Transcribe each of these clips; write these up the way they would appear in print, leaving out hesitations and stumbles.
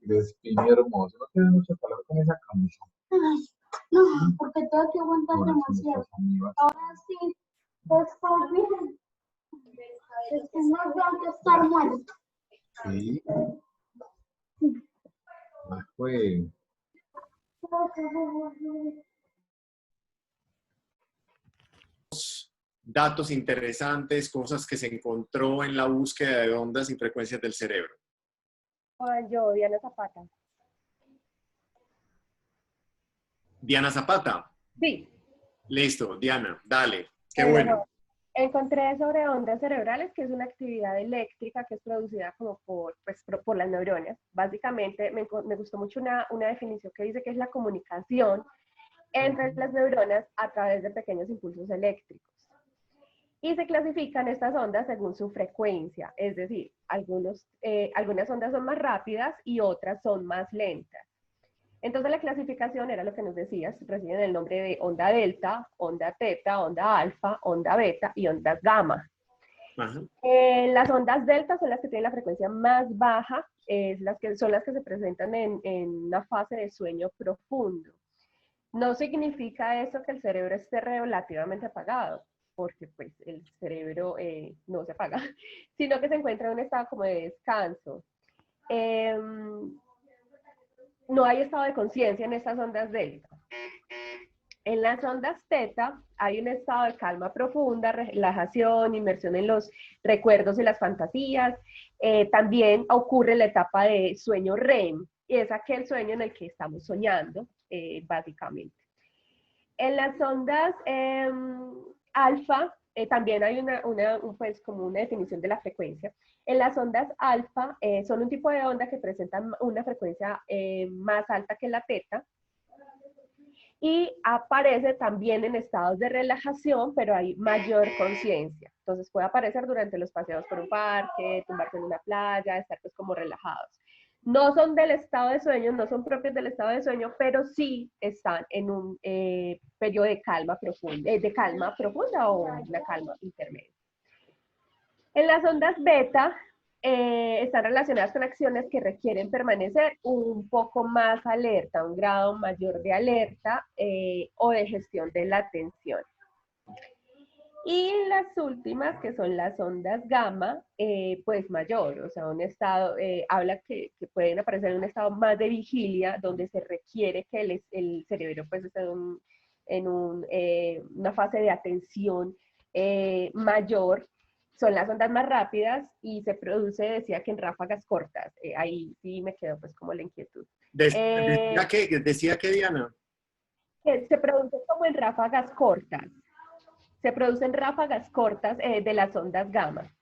Crespini hermoso. No tienes mucho calor con esa camisa. Ay, no, porque tengo que aguantar demasiado. Ahora sí, estoy bien. Es que no tengo que estar muerto. Sí. Ah, pues. Datos interesantes, cosas que se encontró en la búsqueda de ondas y frecuencias del cerebro. Yo, Diana Zapata. Diana Zapata. Sí. Listo, Diana, dale. Qué bueno. Encontré sobre ondas cerebrales, que es una actividad eléctrica que es producida como por las neuronas. Básicamente me gustó mucho una definición que dice que es la comunicación entre las neuronas a través de pequeños impulsos eléctricos. Y se clasifican estas ondas según su frecuencia, es decir, algunas ondas son más rápidas y otras son más lentas. Entonces la clasificación era lo que nos decías, reciben el nombre de onda delta, onda teta, onda alfa, onda beta y ondas gamma. Las ondas delta son las que tienen la frecuencia más baja, son las que se presentan en una fase de sueño profundo. No significa eso que el cerebro esté relativamente apagado, porque pues el cerebro no se apaga, sino que se encuentra en un estado como de descanso. No hay estado de conciencia en estas ondas delta. En las ondas teta hay un estado de calma profunda, relajación, inmersión en los recuerdos y las fantasías. También ocurre la etapa de sueño REM, y es aquel sueño en el que estamos soñando, básicamente. En las ondas alfa, también hay pues, como una definición de la frecuencia. En las ondas alfa son un tipo de onda que presentan una frecuencia más alta que la teta, y aparece también en estados de relajación, pero hay mayor conciencia. Entonces puede aparecer durante los paseos por un parque, tumbarse en una playa, estar pues como relajados. No son del estado de sueño, no son propios del estado de sueño, pero sí están en un periodo de calma profunda o una calma intermedia. En las ondas beta están relacionadas con acciones que requieren permanecer un poco más alerta, un grado mayor de alerta o de gestión de la atención. Y las últimas, que son las ondas gamma, pues mayor, o sea, un estado, habla que pueden aparecer en un estado más de vigilia, donde se requiere que el cerebro pues esté en una fase de atención mayor. Son las ondas más rápidas y se produce, decía que en ráfagas cortas. Ahí sí me quedó pues como la inquietud. ¿Decía qué, Diana? Que se produce como en ráfagas cortas. Se producen ráfagas cortas de las ondas gamma.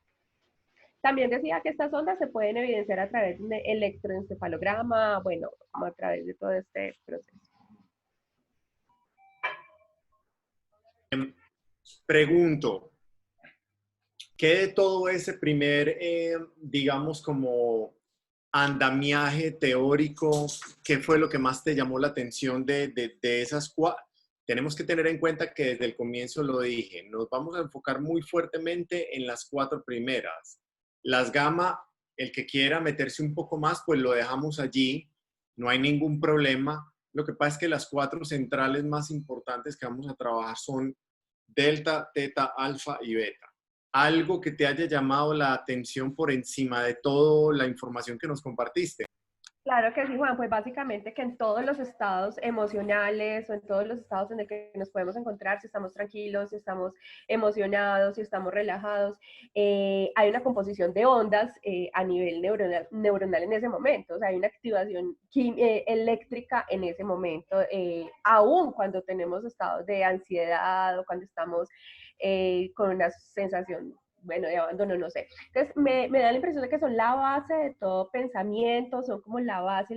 También decía que estas ondas se pueden evidenciar a través de electroencefalograma, bueno, como a través de todo este proceso. Pregunto, ¿qué de todo ese primer, digamos, como andamiaje teórico, qué fue lo que más te llamó la atención de esas cuatro? Tenemos que tener en cuenta que desde el comienzo lo dije, nos vamos a enfocar muy fuertemente en las cuatro primeras. Las gamma, el que quiera meterse un poco más, pues lo dejamos allí, no hay ningún problema. Lo que pasa es que las cuatro centrales más importantes que vamos a trabajar son delta, teta, alfa y beta. Algo que te haya llamado la atención por encima de toda la información que nos compartiste. Claro que sí, Juan, pues básicamente que en todos los estados emocionales o en todos los estados en el que nos podemos encontrar, si estamos tranquilos, si estamos emocionados, si estamos relajados, hay una composición de ondas a nivel neuronal en ese momento, o sea, hay una activación eléctrica en ese momento, aún cuando tenemos estados de ansiedad o cuando estamos con una sensación, bueno, de abandono, no sé. Entonces, me da la impresión de que son la base de todo pensamiento, son como la base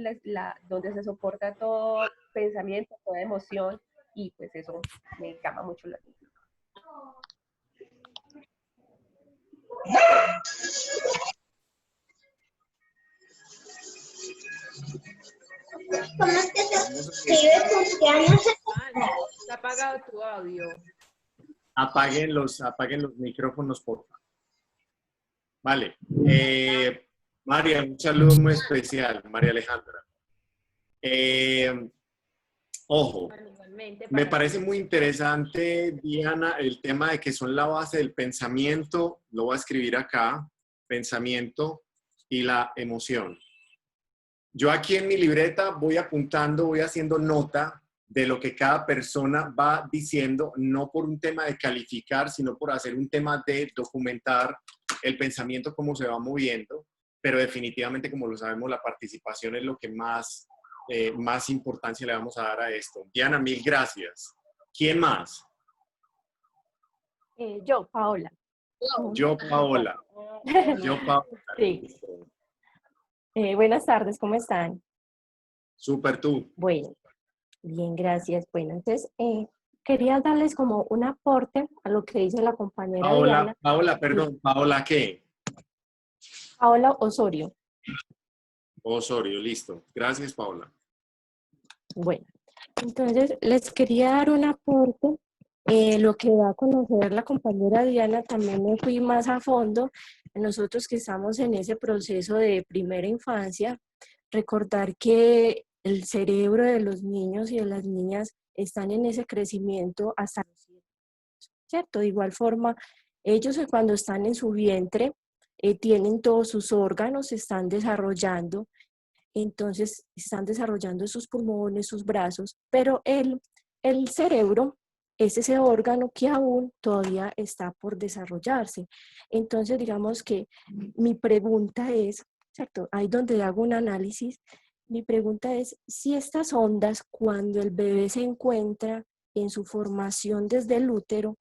donde se soporta todo pensamiento, toda emoción, y pues eso me llama mucho la atención. ¿Cómo es que se escribe? Está apagado tu audio. Apaguen los micrófonos, por favor. Vale. María, un saludo muy especial, María Alejandra. Ojo, Igualmente me para parece muy interesante, Diana, el tema de que son la base del pensamiento, lo voy a escribir acá, pensamiento y la emoción. Yo aquí en mi libreta voy apuntando, voy haciendo nota de lo que cada persona va diciendo, no por un tema de calificar, sino por hacer un tema de documentar el pensamiento, cómo se va moviendo, pero definitivamente, como lo sabemos, la participación es lo que más importancia le vamos a dar a esto. Diana, mil gracias. ¿Quién más? Yo, Paola. Yo, Paola. Yo, Paola. Sí. Buenas tardes, ¿cómo están? Súper tú. Bueno, bien, gracias. Bueno, entonces, quería darles como un aporte a lo que dice la compañera Diana. Paola, perdón, ¿Paola qué? Paola Osorio. Osorio, listo. Gracias, Paola. Bueno, entonces les quería dar un aporte. Lo que da a conocer la compañera Diana, también me fui más a fondo. Nosotros que estamos en ese proceso de primera infancia, recordar que el cerebro de los niños y de las niñas están en ese crecimiento hasta los 7 años, ¿cierto? De igual forma, ellos cuando están en su vientre tienen todos sus órganos, se están desarrollando, entonces están desarrollando sus pulmones, sus brazos, pero el cerebro es ese órgano que aún todavía está por desarrollarse. Entonces, digamos que mi pregunta es, ¿cierto? Ahí donde hago un análisis, mi pregunta es si estas ondas, cuando el bebé se encuentra en su formación desde el útero,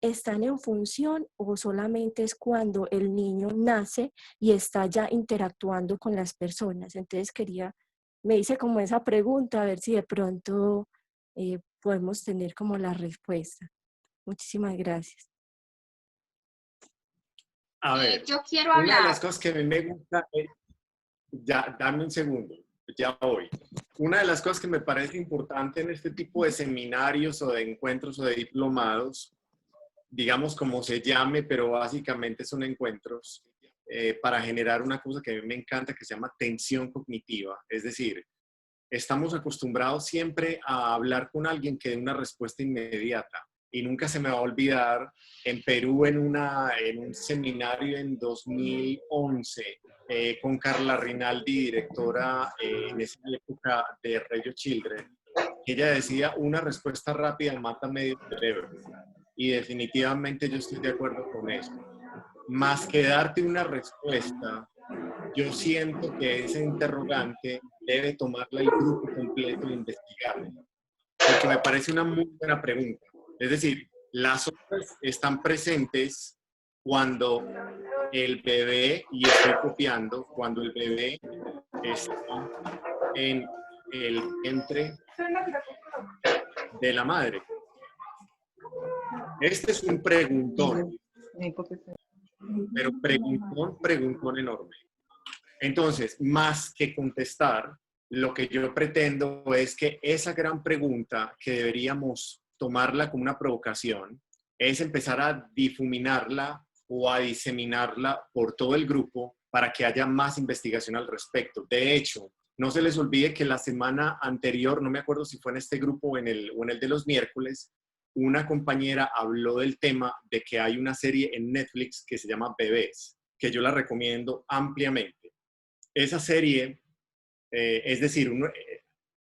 están en función o solamente es cuando el niño nace y está ya interactuando con las personas. Entonces me hice como esa pregunta, a ver si de pronto podemos tener como la respuesta. Muchísimas gracias. A ver, Yo quiero una de hablar. las cosas que a mí me gusta es, ya, dame un segundo, ya voy. Una de las cosas que me parece importante en este tipo de seminarios o de encuentros o de diplomados, digamos como se llame, pero básicamente son encuentros para generar una cosa que a mí me encanta que se llama tensión cognitiva. Es decir, estamos acostumbrados siempre a hablar con alguien que dé una respuesta inmediata. Y nunca se me va a olvidar, en Perú, en un seminario en 2011, con Carla Rinaldi, directora en esa época de Radio Children, ella decía, una respuesta rápida mata medio cerebro. Y definitivamente yo estoy de acuerdo con eso. Más que darte una respuesta, yo siento que ese interrogante debe tomarla el grupo completo e investigarla. Porque me parece una muy buena pregunta. Es decir, las otras están presentes cuando el bebé, y estoy copiando, cuando el bebé está en el vientre de la madre. Este es un preguntón, pero preguntón enorme. Entonces, más que contestar, lo que yo pretendo es que esa gran pregunta que deberíamos tomarla como una provocación es empezar a difuminarla o a diseminarla por todo el grupo para que haya más investigación al respecto. De hecho, no se les olvide que la semana anterior, no me acuerdo si fue en este grupo o en el de los miércoles, una compañera habló del tema de que hay una serie en Netflix que se llama Bebés, que yo la recomiendo ampliamente. Esa serie, es decir,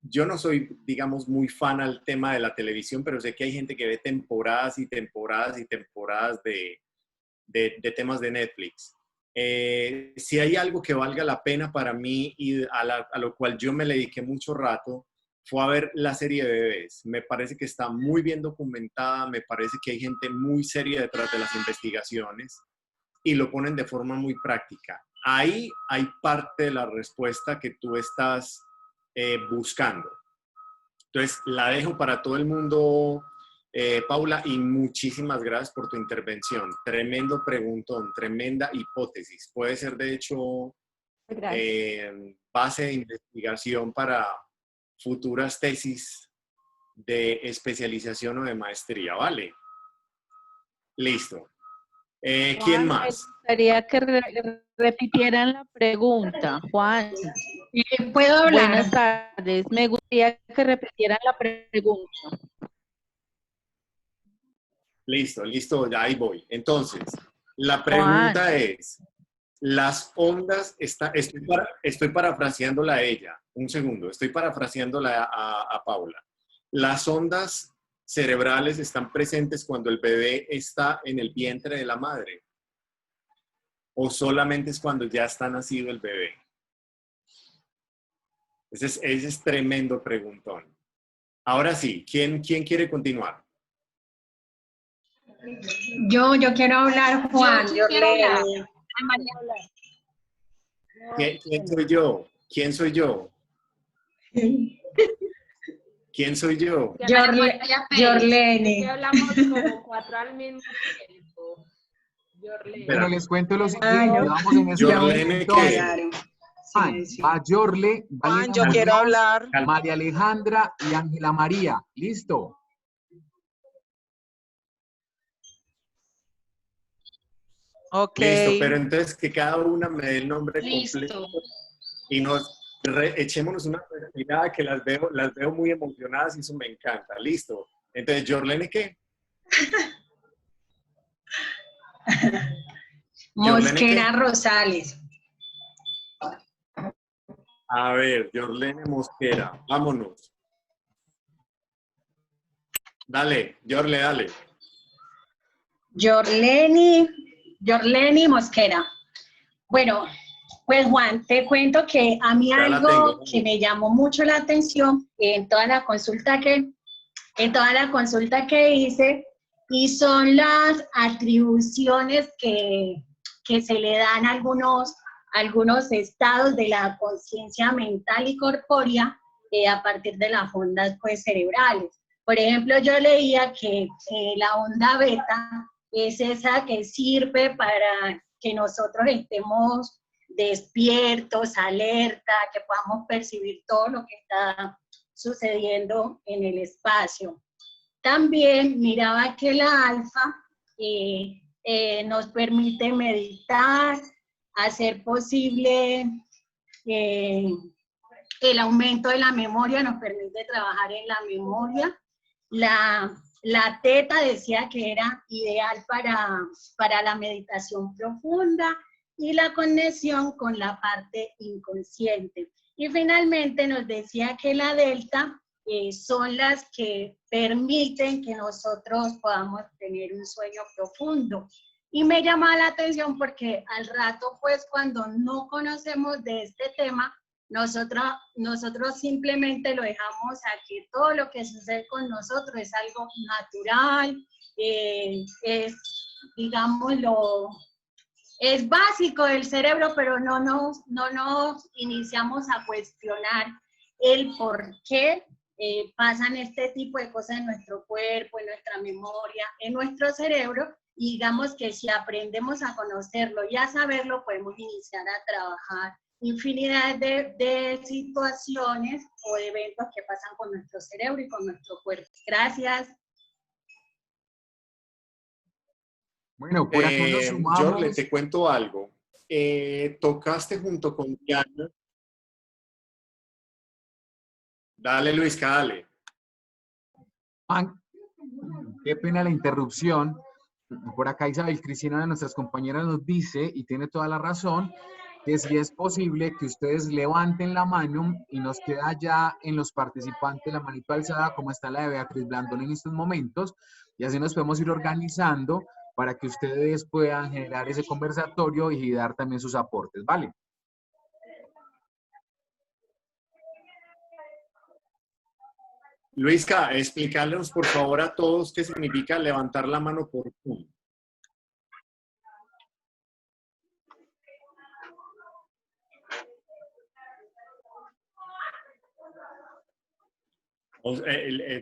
yo no soy, digamos, muy fan al tema de la televisión, pero sé que hay gente que ve temporadas y temporadas y temporadas de temas de Netflix. Si hay algo que valga la pena para mí y a lo cual yo me le dediqué mucho rato, fue a ver la serie de Bebés. Me parece que está muy bien documentada, me parece que hay gente muy seria detrás de las investigaciones y lo ponen de forma muy práctica. Ahí hay parte de la respuesta que tú estás buscando. Entonces, la dejo para todo el mundo, Paula, y muchísimas gracias por tu intervención. Tremendo preguntón, tremenda hipótesis. Puede ser, de hecho, base de investigación para futuras tesis de especialización o de maestría, ¿vale? Listo. ¿Quién Juan, más? Me gustaría que repitieran la pregunta, Juan. ¿Puedo Buenas hablar? tardes. Me gustaría que repitieran la pregunta. Listo, listo, ya ahí voy. Entonces, la Juan, pregunta es, las ondas, estoy parafraseándola a ella, un segundo, estoy parafraseándola a Paula. Las ondas cerebrales están presentes cuando el bebé está en el vientre de la madre, o solamente es cuando ya está nacido el bebé. Ese es tremendo preguntón. Ahora sí, ¿quién quiere continuar? Yo quiero hablar, Juan. Yo quiero hablar. ¿Quién soy yo? ¿Quién soy yo? ¿Quién soy yo? Yorlene. que hablamos como 4 al mismo tiempo. Yorlene. Espera. Bueno, les cuento lo Ah, siguiente. no. Vamos en este Yorlene, orden. ¿qué? Entonces, Juan, va Yorle, va Juan, Lina yo quiero Muñoz, hablar. María Alejandra y Ángela María. ¿Listo? Ok. Listo, pero entonces que cada una me dé el nombre Listo. completo y echémonos una mirada que las veo muy emocionadas y eso me encanta. Listo. Entonces, ¿Yorlene qué? Mosquera Rosales. A ver, Yorlene Mosquera, vámonos. Dale, Yorle, dale. Yorleni Mosquera. Bueno, pues Juan, te cuento que a mí Ya la algo tengo. que me llamó mucho la atención en toda la consulta que hice, y son las atribuciones que se le dan a algunos estados de la conciencia mental y corpórea a partir de las ondas pues, cerebrales. Por ejemplo, yo leía que la onda beta es esa que sirve para que nosotros estemos despiertos, alerta, que podamos percibir todo lo que está sucediendo en el espacio. También miraba que la alfa nos permite meditar, hacer posible el aumento de la memoria, nos permite trabajar en la memoria. La teta decía que era ideal para la meditación profunda y la conexión con la parte inconsciente. Y finalmente nos decía que la delta son las que permiten que nosotros podamos tener un sueño profundo. Y me llama la atención porque al rato, pues, cuando no conocemos de este tema, nosotros simplemente lo dejamos aquí. Todo lo que sucede con nosotros es algo natural, es, digámoslo, es básico del cerebro, pero no nos iniciamos a cuestionar el por qué pasan este tipo de cosas en nuestro cuerpo, en nuestra memoria, en nuestro cerebro, y digamos que si aprendemos a conocerlo y a saberlo, podemos iniciar a trabajar infinidad de situaciones o de eventos que pasan con nuestro cerebro y con nuestro cuerpo. Gracias. Bueno, por acá nos sumamos. Yorle, te cuento algo. Tocaste junto con Diana. Dale, Luisca, dale. Juan, qué pena la interrupción. Por acá Isabel Cristina, de nuestras compañeras, nos dice, y tiene toda la razón, que si es posible que ustedes levanten la mano y nos queda ya en los participantes la manito alzada, como está la de Beatriz Blandón en estos momentos, y así nos podemos ir organizando para que ustedes puedan generar ese conversatorio y dar también sus aportes, ¿vale? Luisca, explicarles por favor a todos qué significa levantar la mano por Zoom.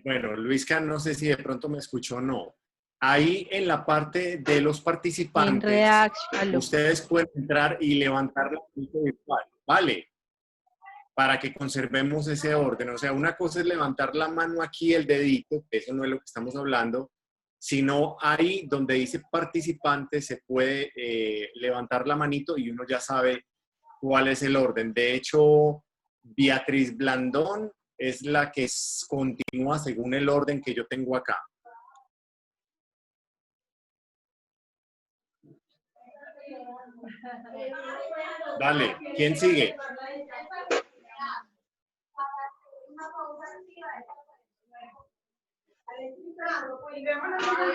Bueno, Luisca, no sé si de pronto me escuchó o no. Ahí en la parte de los participantes, ustedes pueden entrar y levantar la mano virtual, ¿vale? Para que conservemos ese orden. O sea, una cosa es levantar la mano aquí, el dedito, que eso no es lo que estamos hablando, sino ahí donde dice participante se puede levantar la manito y uno ya sabe cuál es el orden. De hecho, Beatriz Blandón es la que continúa según el orden que yo tengo acá. Dale, ¿quién sigue?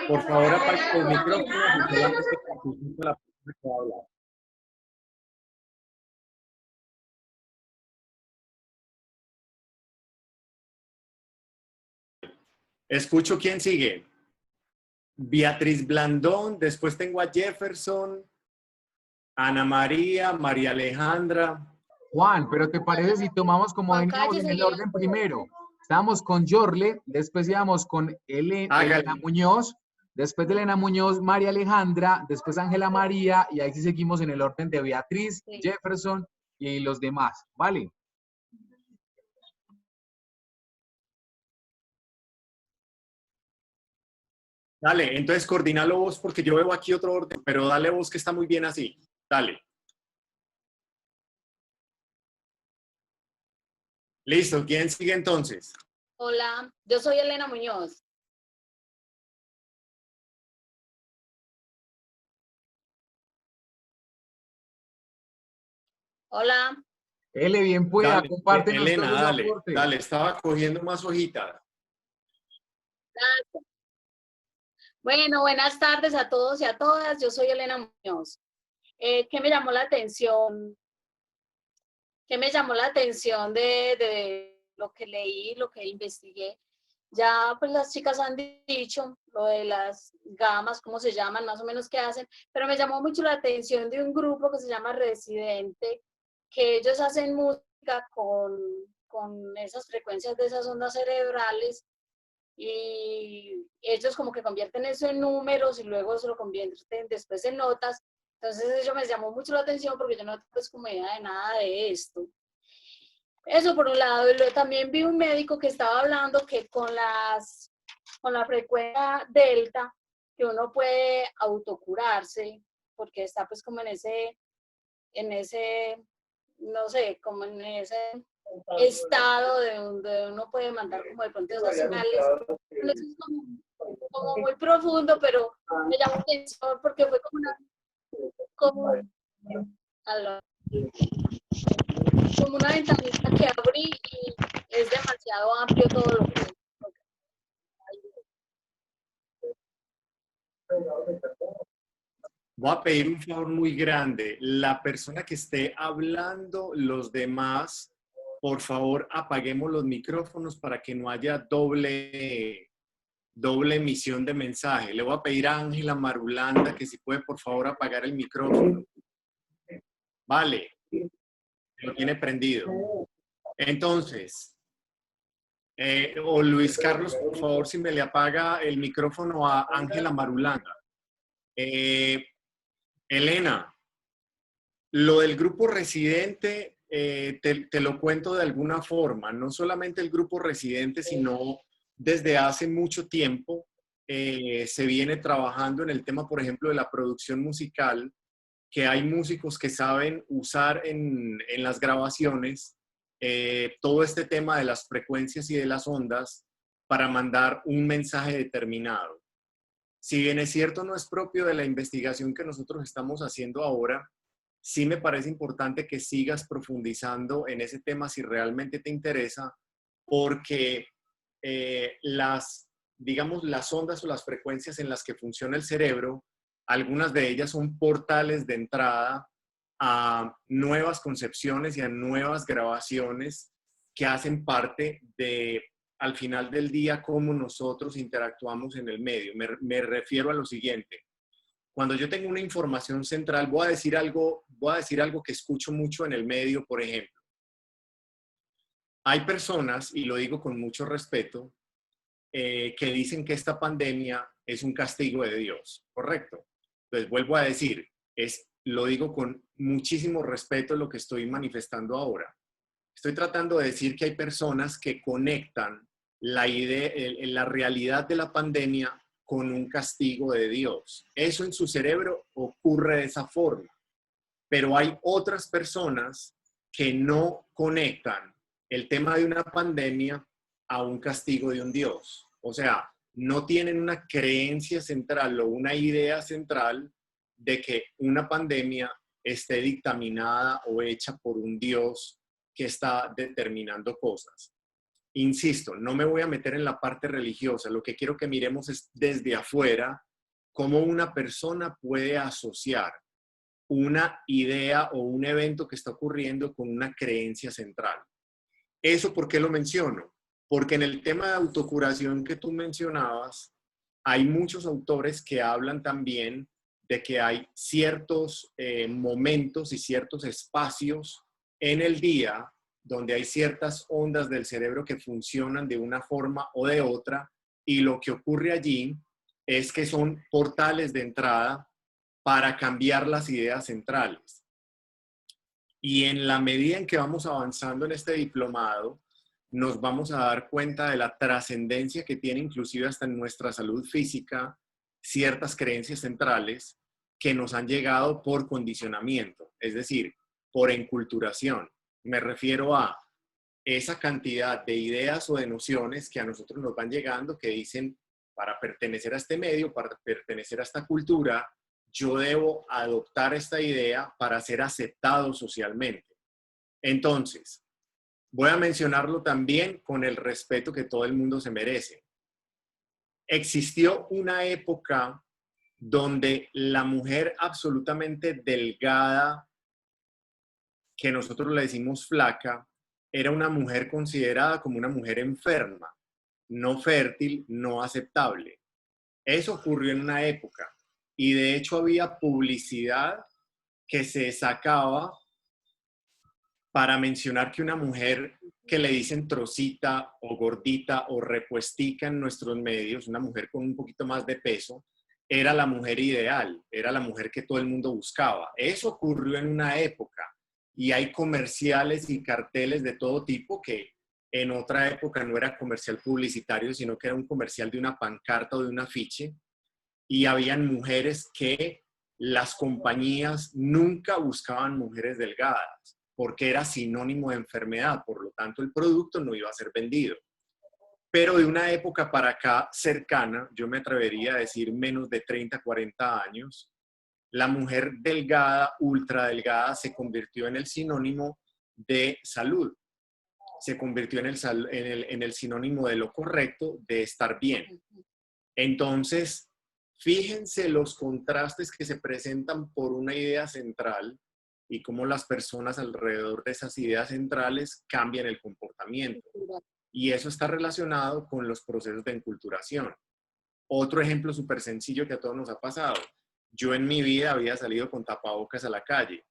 Por favor, apague el micrófono y solamente participe la persona que va a hablar. Escucho quién sigue. Beatriz Blandón, después tengo a Jefferson, Ana María, María Alejandra. Juan, pero ¿te parece si tomamos como Juan veníamos Calles, en el Elena. orden primero? Estábamos con Yorle, después íbamos con Elena Muñoz, después de Elena Muñoz, María Alejandra, después Ángela María, y ahí sí seguimos en el orden de Beatriz, Sí. Jefferson y los demás, ¿vale? Dale, entonces coordinalo vos porque yo veo aquí otro orden, pero dale vos que está muy bien así. Dale. Listo, ¿quién sigue entonces? Hola, yo soy Elena Muñoz. Hola. L, bien pueda, Dale, compártenos Elena, todos los dale, aportes. dale, estaba cogiendo más hojitas. Bueno, buenas tardes a todos y a todas. Yo soy Elena Muñoz. ¿Qué me llamó la atención? ¿Qué me llamó la atención de lo que leí, lo que investigué? Ya pues las chicas han dicho lo de las gamas, cómo se llaman, más o menos qué hacen, pero me llamó mucho la atención de un grupo que se llama Residente, que ellos hacen música con esas frecuencias de esas ondas cerebrales y ellos como que convierten eso en números y luego se lo convierten después en notas. Entonces eso me llamó mucho la atención porque yo no tengo pues como idea de nada de esto. Eso por un lado, y luego también vi un médico que estaba hablando que con la frecuencia delta, que uno puede autocurarse, porque está pues como en ese, no sé, como en ese estado de donde uno puede mandar como de pronto esas señales. Eso es como muy profundo, pero me llamó la atención porque fue como una ventanita que abrí y es demasiado amplio todo lo que Voy a pedir un favor muy grande. La persona que esté hablando, los demás, por favor, apaguemos los micrófonos para que no haya doble emisión de mensaje. Le voy a pedir a Ángela Marulanda que si puede, por favor, apagar el micrófono. Vale. Lo tiene prendido. Entonces, o Luis Carlos, por favor, si me le apaga el micrófono a Ángela Marulanda. Elena, lo del grupo residente, te lo cuento de alguna forma. No solamente el grupo residente, sino desde hace mucho tiempo se viene trabajando en el tema, por ejemplo, de la producción musical, que hay músicos que saben usar en las grabaciones todo este tema de las frecuencias y de las ondas para mandar un mensaje determinado. Si bien es cierto, no es propio de la investigación que nosotros estamos haciendo ahora, sí me parece importante que sigas profundizando en ese tema si realmente te interesa, porque digamos, las ondas o las frecuencias en las que funciona el cerebro, algunas de ellas son portales de entrada a nuevas concepciones y a nuevas grabaciones que hacen parte de, al final del día, cómo nosotros interactuamos en el medio. Me refiero a lo siguiente. Cuando yo tengo una información central, voy a decir algo que escucho mucho en el medio, por ejemplo. Hay personas, y lo digo con mucho respeto, que dicen que esta pandemia es un castigo de Dios, ¿correcto? Entonces, vuelvo a decir, lo digo con muchísimo respeto lo que estoy manifestando ahora. Estoy tratando de decir que hay personas que conectan la realidad de la pandemia con un castigo de Dios. Eso en su cerebro ocurre de esa forma. Pero hay otras personas que no conectan el tema de una pandemia a un castigo de un Dios. O sea, no tienen una creencia central o una idea central de que una pandemia esté dictaminada o hecha por un Dios que está determinando cosas. Insisto, no me voy a meter en la parte religiosa. Lo que quiero que miremos es desde afuera cómo una persona puede asociar una idea o un evento que está ocurriendo con una creencia central. ¿Eso por qué lo menciono? Porque en el tema de autocuración que tú mencionabas, hay muchos autores que hablan también de que hay ciertos momentos y ciertos espacios en el día donde hay ciertas ondas del cerebro que funcionan de una forma o de otra, y lo que ocurre allí es que son portales de entrada para cambiar las ideas centrales. Y en la medida en que vamos avanzando en este diplomado, nos vamos a dar cuenta de la trascendencia que tiene inclusive hasta en nuestra salud física ciertas creencias centrales que nos han llegado por condicionamiento, es decir, por enculturación. Me refiero a esa cantidad de ideas o de nociones que a nosotros nos van llegando que dicen, para pertenecer a este medio, para pertenecer a esta cultura, yo debo adoptar esta idea para ser aceptado socialmente. Entonces, voy a mencionarlo también con el respeto que todo el mundo se merece. Existió una época donde la mujer absolutamente delgada, que nosotros le decimos flaca, era una mujer considerada como una mujer enferma, no fértil, no aceptable. Eso ocurrió en una época. Y de hecho había publicidad que se sacaba para mencionar que una mujer que le dicen trocita o gordita o repuestica en nuestros medios, una mujer con un poquito más de peso, era la mujer ideal, era la mujer que todo el mundo buscaba. Eso ocurrió en una época y hay comerciales y carteles de todo tipo que en otra época no era comercial publicitario, sino que era un comercial de una pancarta o de un afiche, y habían mujeres que las compañías nunca buscaban mujeres delgadas porque era sinónimo de enfermedad, por lo tanto el producto no iba a ser vendido. Pero de una época para acá cercana, yo me atrevería a decir menos de 30, 40 años, la mujer delgada, ultra delgada, se convirtió en el sinónimo de salud. Se convirtió en el sinónimo de lo correcto, de estar bien. Entonces, fíjense los contrastes que se presentan por una idea central y cómo las personas alrededor de esas ideas centrales cambian el comportamiento. Y eso está relacionado con los procesos de enculturación. Otro ejemplo súper sencillo que a todos nos ha pasado. Yo en mi vida había salido con tapabocas a la calle.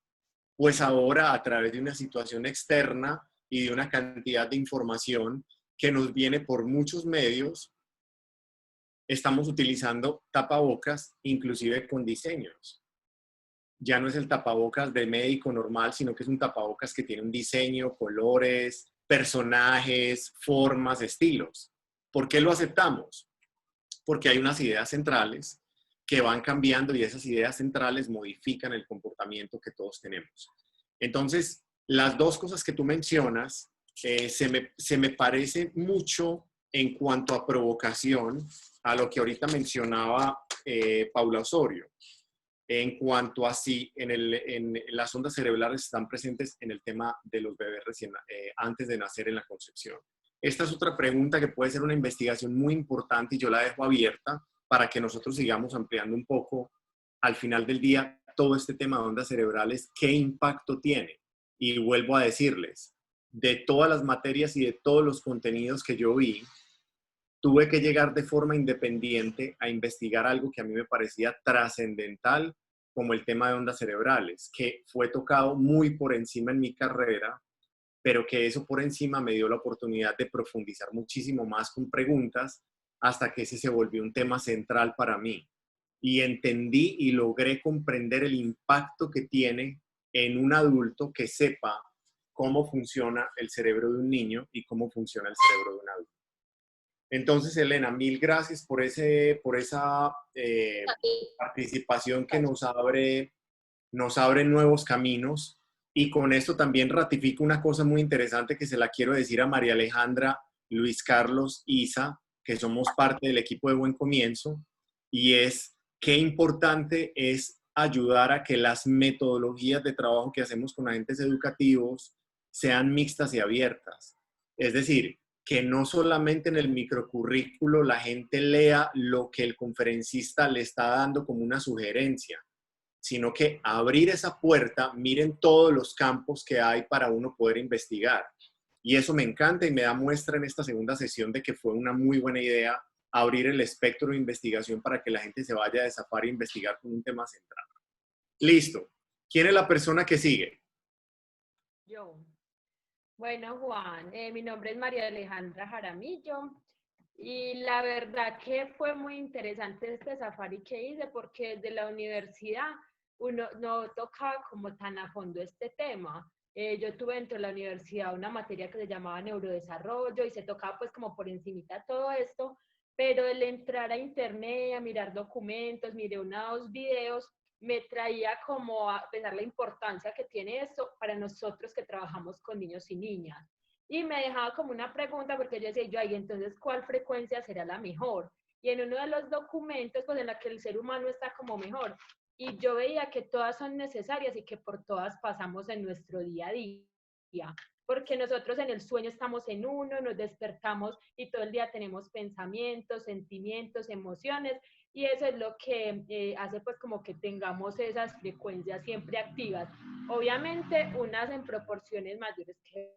Pues ahora, a través de una situación externa y de una cantidad de información que nos viene por muchos medios, estamos utilizando tapabocas inclusive con diseños. Ya no es el tapabocas de médico normal, sino que es un tapabocas que tiene un diseño, colores, personajes, formas, estilos. ¿Por qué lo aceptamos? Porque hay unas ideas centrales que van cambiando y esas ideas centrales modifican el comportamiento que todos tenemos. Entonces, las dos cosas que tú mencionas se me parece mucho en cuanto a provocación a lo que ahorita mencionaba Paula Osorio, en cuanto a si en las ondas cerebrales están presentes en el tema de los bebés antes de nacer en la concepción. Esta es otra pregunta que puede ser una investigación muy importante y yo la dejo abierta para que nosotros sigamos ampliando un poco al final del día todo este tema de ondas cerebrales, qué impacto tiene. Y vuelvo a decirles, de todas las materias y de todos los contenidos que yo vi, tuve que llegar de forma independiente a investigar algo que a mí me parecía trascendental, como el tema de ondas cerebrales, que fue tocado muy por encima en mi carrera, pero que eso por encima me dio la oportunidad de profundizar muchísimo más con preguntas hasta que ese se volvió un tema central para mí. Y entendí y logré comprender el impacto que tiene en un adulto que sepa cómo funciona el cerebro de un niño y cómo funciona el cerebro de un adulto. Entonces, Elena, mil gracias por esa participación que nos abre nuevos caminos. Y con esto también ratifico una cosa muy interesante que se la quiero decir a María Alejandra, Luis Carlos, Isa, que somos parte del equipo de Buen Comienzo, y es qué importante es ayudar a que las metodologías de trabajo que hacemos con agentes educativos sean mixtas y abiertas. Es decir, que no solamente en el microcurrículo la gente lea lo que el conferencista le está dando como una sugerencia, sino que abrir esa puerta, miren todos los campos que hay para uno poder investigar. Y eso me encanta y me da muestra en esta segunda sesión de que fue una muy buena idea abrir el espectro de investigación para que la gente se vaya a Safari a investigar con un tema central. Listo. ¿Quién es la persona que sigue? Yo. Bueno, Juan, mi nombre es María Alejandra Jaramillo y la verdad que fue muy interesante este safari que hice porque desde la universidad uno no tocaba como tan a fondo este tema. Yo tuve dentro de la universidad una materia que se llamaba neurodesarrollo y se tocaba pues como por encimita todo esto, pero el entrar a internet, a mirar documentos, miré unos videos, me traía como a pensar la importancia que tiene esto para nosotros que trabajamos con niños y niñas. Y me dejaba como una pregunta porque yo decía, ay, entonces, ¿cuál frecuencia será la mejor? Y en uno de los documentos, pues en la que el ser humano está como mejor. Y yo veía que todas son necesarias y que por todas pasamos en nuestro día a día. Porque nosotros en el sueño estamos en uno, nos despertamos y todo el día tenemos pensamientos, sentimientos, emociones, y eso es lo que hace pues como que tengamos esas frecuencias siempre activas. Obviamente unas en proporciones mayores que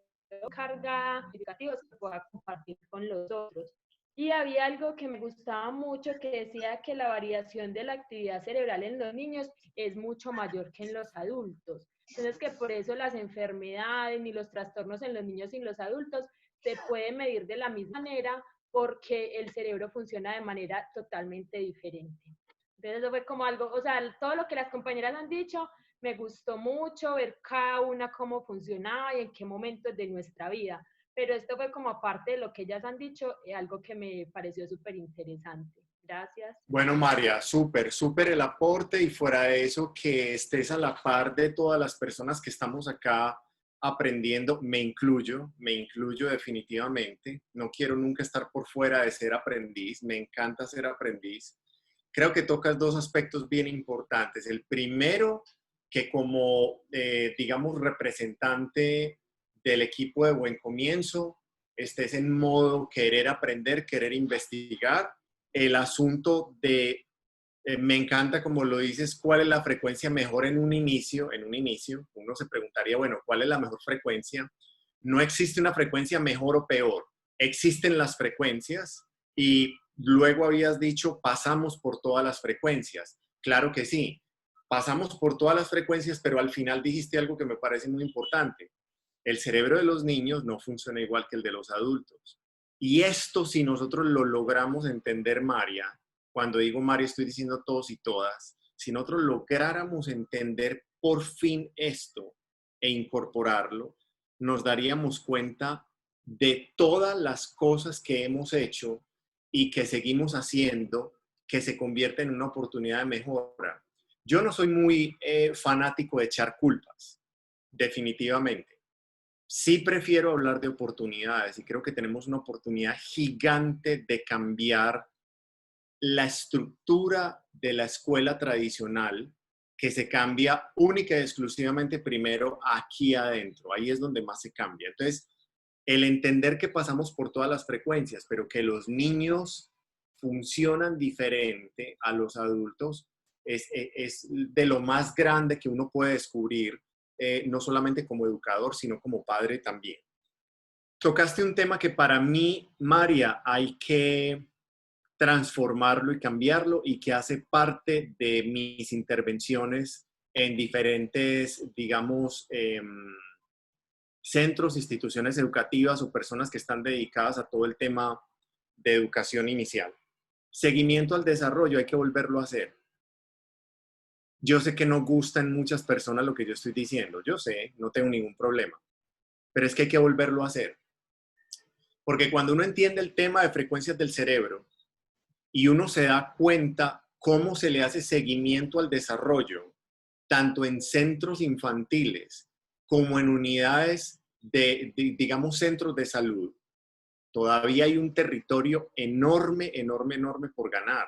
carga significativos que pueda compartir con los otros. Y había algo que me gustaba mucho que decía que la variación de la actividad cerebral en los niños es mucho mayor que en los adultos. Entonces que por eso las enfermedades ni los trastornos en los niños y los adultos se pueden medir de la misma manera porque el cerebro funciona de manera totalmente diferente. Entonces eso fue como algo, o sea, todo lo que las compañeras han dicho, me gustó mucho ver cada una cómo funcionaba y en qué momentos de nuestra vida. Pero esto fue como aparte de lo que ellas han dicho, algo que me pareció súper interesante. Gracias. Bueno, María, súper, súper el aporte y fuera de eso, que estés a la par de todas las personas que estamos acá aprendiendo, me incluyo definitivamente. No quiero nunca estar por fuera de ser aprendiz, me encanta ser aprendiz. Creo que tocas dos aspectos bien importantes. El primero, que como, digamos, representante del equipo de Buen Comienzo, estés en modo querer aprender, querer investigar. El asunto de, me encanta como lo dices, cuál es la frecuencia mejor en un inicio, uno se preguntaría, bueno, ¿cuál es la mejor frecuencia? No existe una frecuencia mejor o peor, existen las frecuencias y luego habías dicho, pasamos por todas las frecuencias. Claro que sí, pasamos por todas las frecuencias, pero al final dijiste algo que me parece muy importante. El cerebro de los niños no funciona igual que el de los adultos. Y esto, si nosotros lo logramos entender, María, cuando digo María estoy diciendo todos y todas, si nosotros lográramos entender por fin esto e incorporarlo, nos daríamos cuenta de todas las cosas que hemos hecho y que seguimos haciendo que se convierten en una oportunidad de mejora. Yo no soy muy fanático de echar culpas, definitivamente. Sí prefiero hablar de oportunidades y creo que tenemos una oportunidad gigante de cambiar la estructura de la escuela tradicional que se cambia única y exclusivamente primero aquí adentro. Ahí es donde más se cambia. Entonces, el entender que pasamos por todas las frecuencias, pero que los niños funcionan diferente a los adultos, es de lo más grande que uno puede descubrir, no solamente como educador, sino como padre también. Tocaste un tema que para mí, María, hay que transformarlo y cambiarlo y que hace parte de mis intervenciones en diferentes, digamos, centros, instituciones educativas o personas que están dedicadas a todo el tema de educación inicial. Seguimiento al desarrollo, hay que volverlo a hacer. Yo sé que no gusta en muchas personas lo que yo estoy diciendo, yo sé, no tengo ningún problema, pero es que hay que volverlo a hacer. Porque cuando uno entiende el tema de frecuencias del cerebro y uno se da cuenta cómo se le hace seguimiento al desarrollo, tanto en centros infantiles como en unidades digamos, centros de salud, todavía hay un territorio enorme, enorme, enorme por ganar.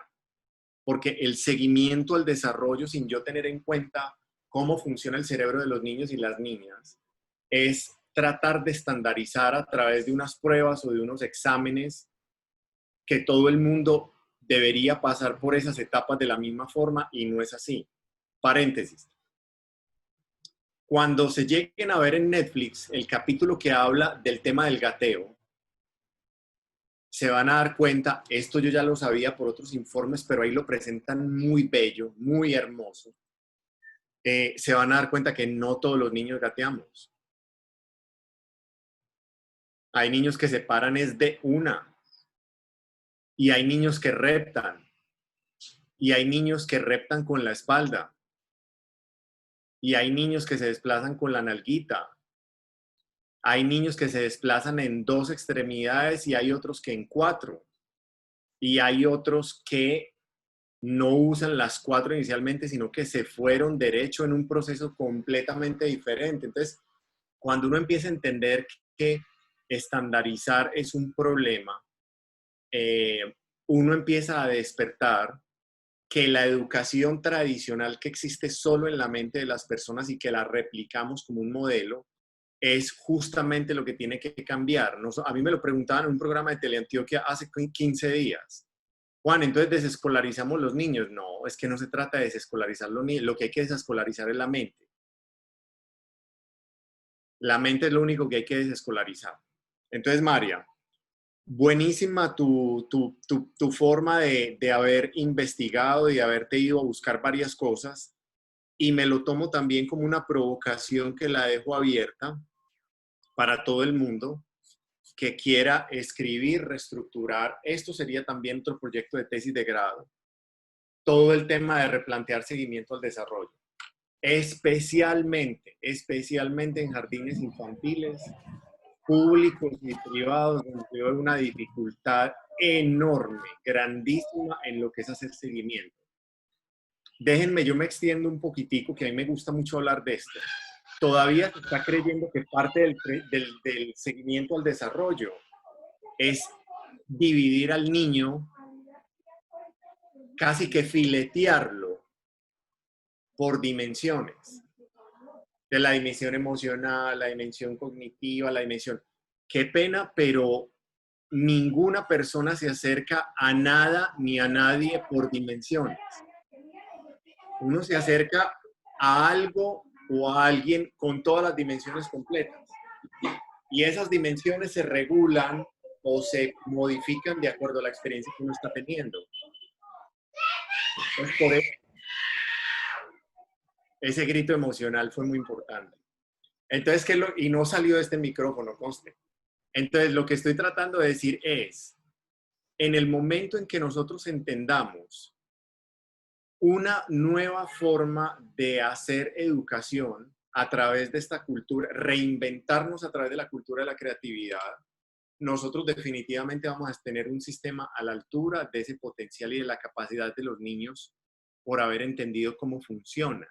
Porque el seguimiento al desarrollo, sin yo tener en cuenta cómo funciona el cerebro de los niños y las niñas, es tratar de estandarizar a través de unas pruebas o de unos exámenes que todo el mundo debería pasar por esas etapas de la misma forma, y no es así. Paréntesis. Cuando se lleguen a ver en Netflix el capítulo que habla del tema del gateo, se van a dar cuenta, esto yo ya lo sabía por otros informes, pero ahí lo presentan muy bello, muy hermoso. Se van a dar cuenta que no todos los niños gateamos. Hay niños que se paran es de una. Y hay niños que reptan. Y hay niños que reptan con la espalda. Y hay niños que se desplazan con la nalguita. Hay niños que se desplazan en 2 extremidades y hay otros que en 4. Y hay otros que no usan las 4 inicialmente, sino que se fueron derecho en un proceso completamente diferente. Entonces, cuando uno empieza a entender que estandarizar es un problema, uno empieza a despertar que la educación tradicional que existe solo en la mente de las personas y que la replicamos como un modelo, es justamente lo que tiene que cambiar. A mí me lo preguntaban en un programa de Teleantioquia hace 15 días. Juan, entonces desescolarizamos los niños. No, es que no se trata de desescolarizar los niños. Lo que hay que desescolarizar es la mente. La mente es lo único que hay que desescolarizar. Entonces, María, buenísima tu forma de haber investigado y de haberte ido a buscar varias cosas. Y me lo tomo también como una provocación que la dejo abierta para todo el mundo que quiera escribir, reestructurar. Esto sería también otro proyecto de tesis de grado. Todo el tema de replantear seguimiento al desarrollo. Especialmente en jardines infantiles, públicos y privados, donde hay una dificultad enorme, grandísima en lo que es hacer seguimiento. Déjenme, yo me extiendo un poquitico, que a mí me gusta mucho hablar de esto. Todavía se está creyendo que parte del seguimiento al desarrollo es dividir al niño, casi que filetearlo por dimensiones. De la dimensión emocional, la dimensión cognitiva, la dimensión... Qué pena, pero ninguna persona se acerca a nada ni a nadie por dimensiones. Uno se acerca a algo o a alguien con todas las dimensiones completas. Y esas dimensiones se regulan o se modifican de acuerdo a la experiencia que uno está teniendo. Entonces, por eso, ese grito emocional fue muy importante. Entonces, y no salió de este micrófono, conste. Entonces, lo que estoy tratando de decir es, en el momento en que nosotros entendamos una nueva forma de hacer educación a través de esta cultura, reinventarnos a través de la cultura de la creatividad, nosotros definitivamente vamos a tener un sistema a la altura de ese potencial y de la capacidad de los niños por haber entendido cómo funciona.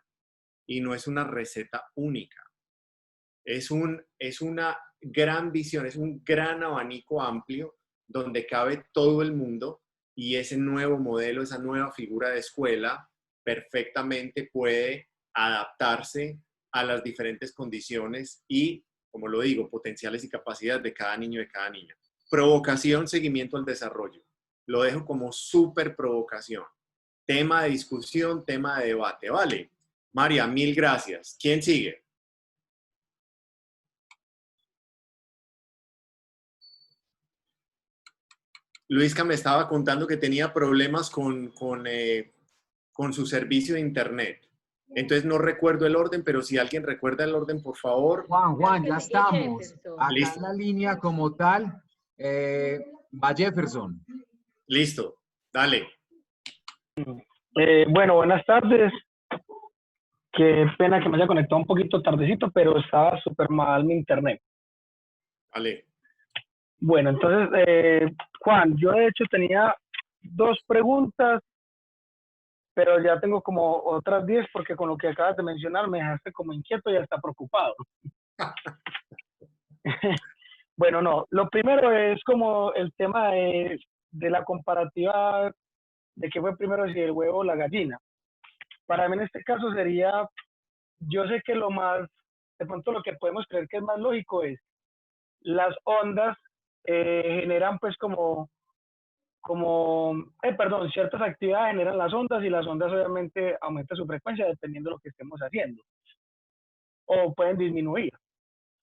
Y no es una receta única. Es una gran visión, es un gran abanico amplio donde cabe todo el mundo, y ese nuevo modelo, esa nueva figura de escuela perfectamente puede adaptarse a las diferentes condiciones y, como lo digo, potenciales y capacidades de cada niño y de cada niña. Provocación, seguimiento al desarrollo. Lo dejo como súper provocación. Tema de discusión, tema de debate, ¿vale? María, mil gracias. ¿Quién sigue? Luisca me estaba contando que tenía problemas con su servicio de internet. Entonces no recuerdo el orden, pero si alguien recuerda el orden, por favor. Juan, ya estamos. Acá Listo. en la línea como tal va Jefferson. Listo, dale. Bueno, buenas tardes. Qué pena que me haya conectado un poquito tardecito, pero estaba súper mal mi internet. Dale. Bueno, entonces, Juan, yo de hecho tenía 2 preguntas, pero ya tengo como otras 10 porque con lo que acabas de mencionar me dejaste como inquieto y hasta preocupado. Bueno, no, lo primero es como el tema de la comparativa de qué fue primero, si el huevo o la gallina. Para mí en este caso sería, yo sé que lo más, de pronto lo que podemos creer que es más lógico es, las ondas generan pues perdón, ciertas actividades generan las ondas y las ondas obviamente aumentan su frecuencia dependiendo de lo que estemos haciendo o pueden disminuir.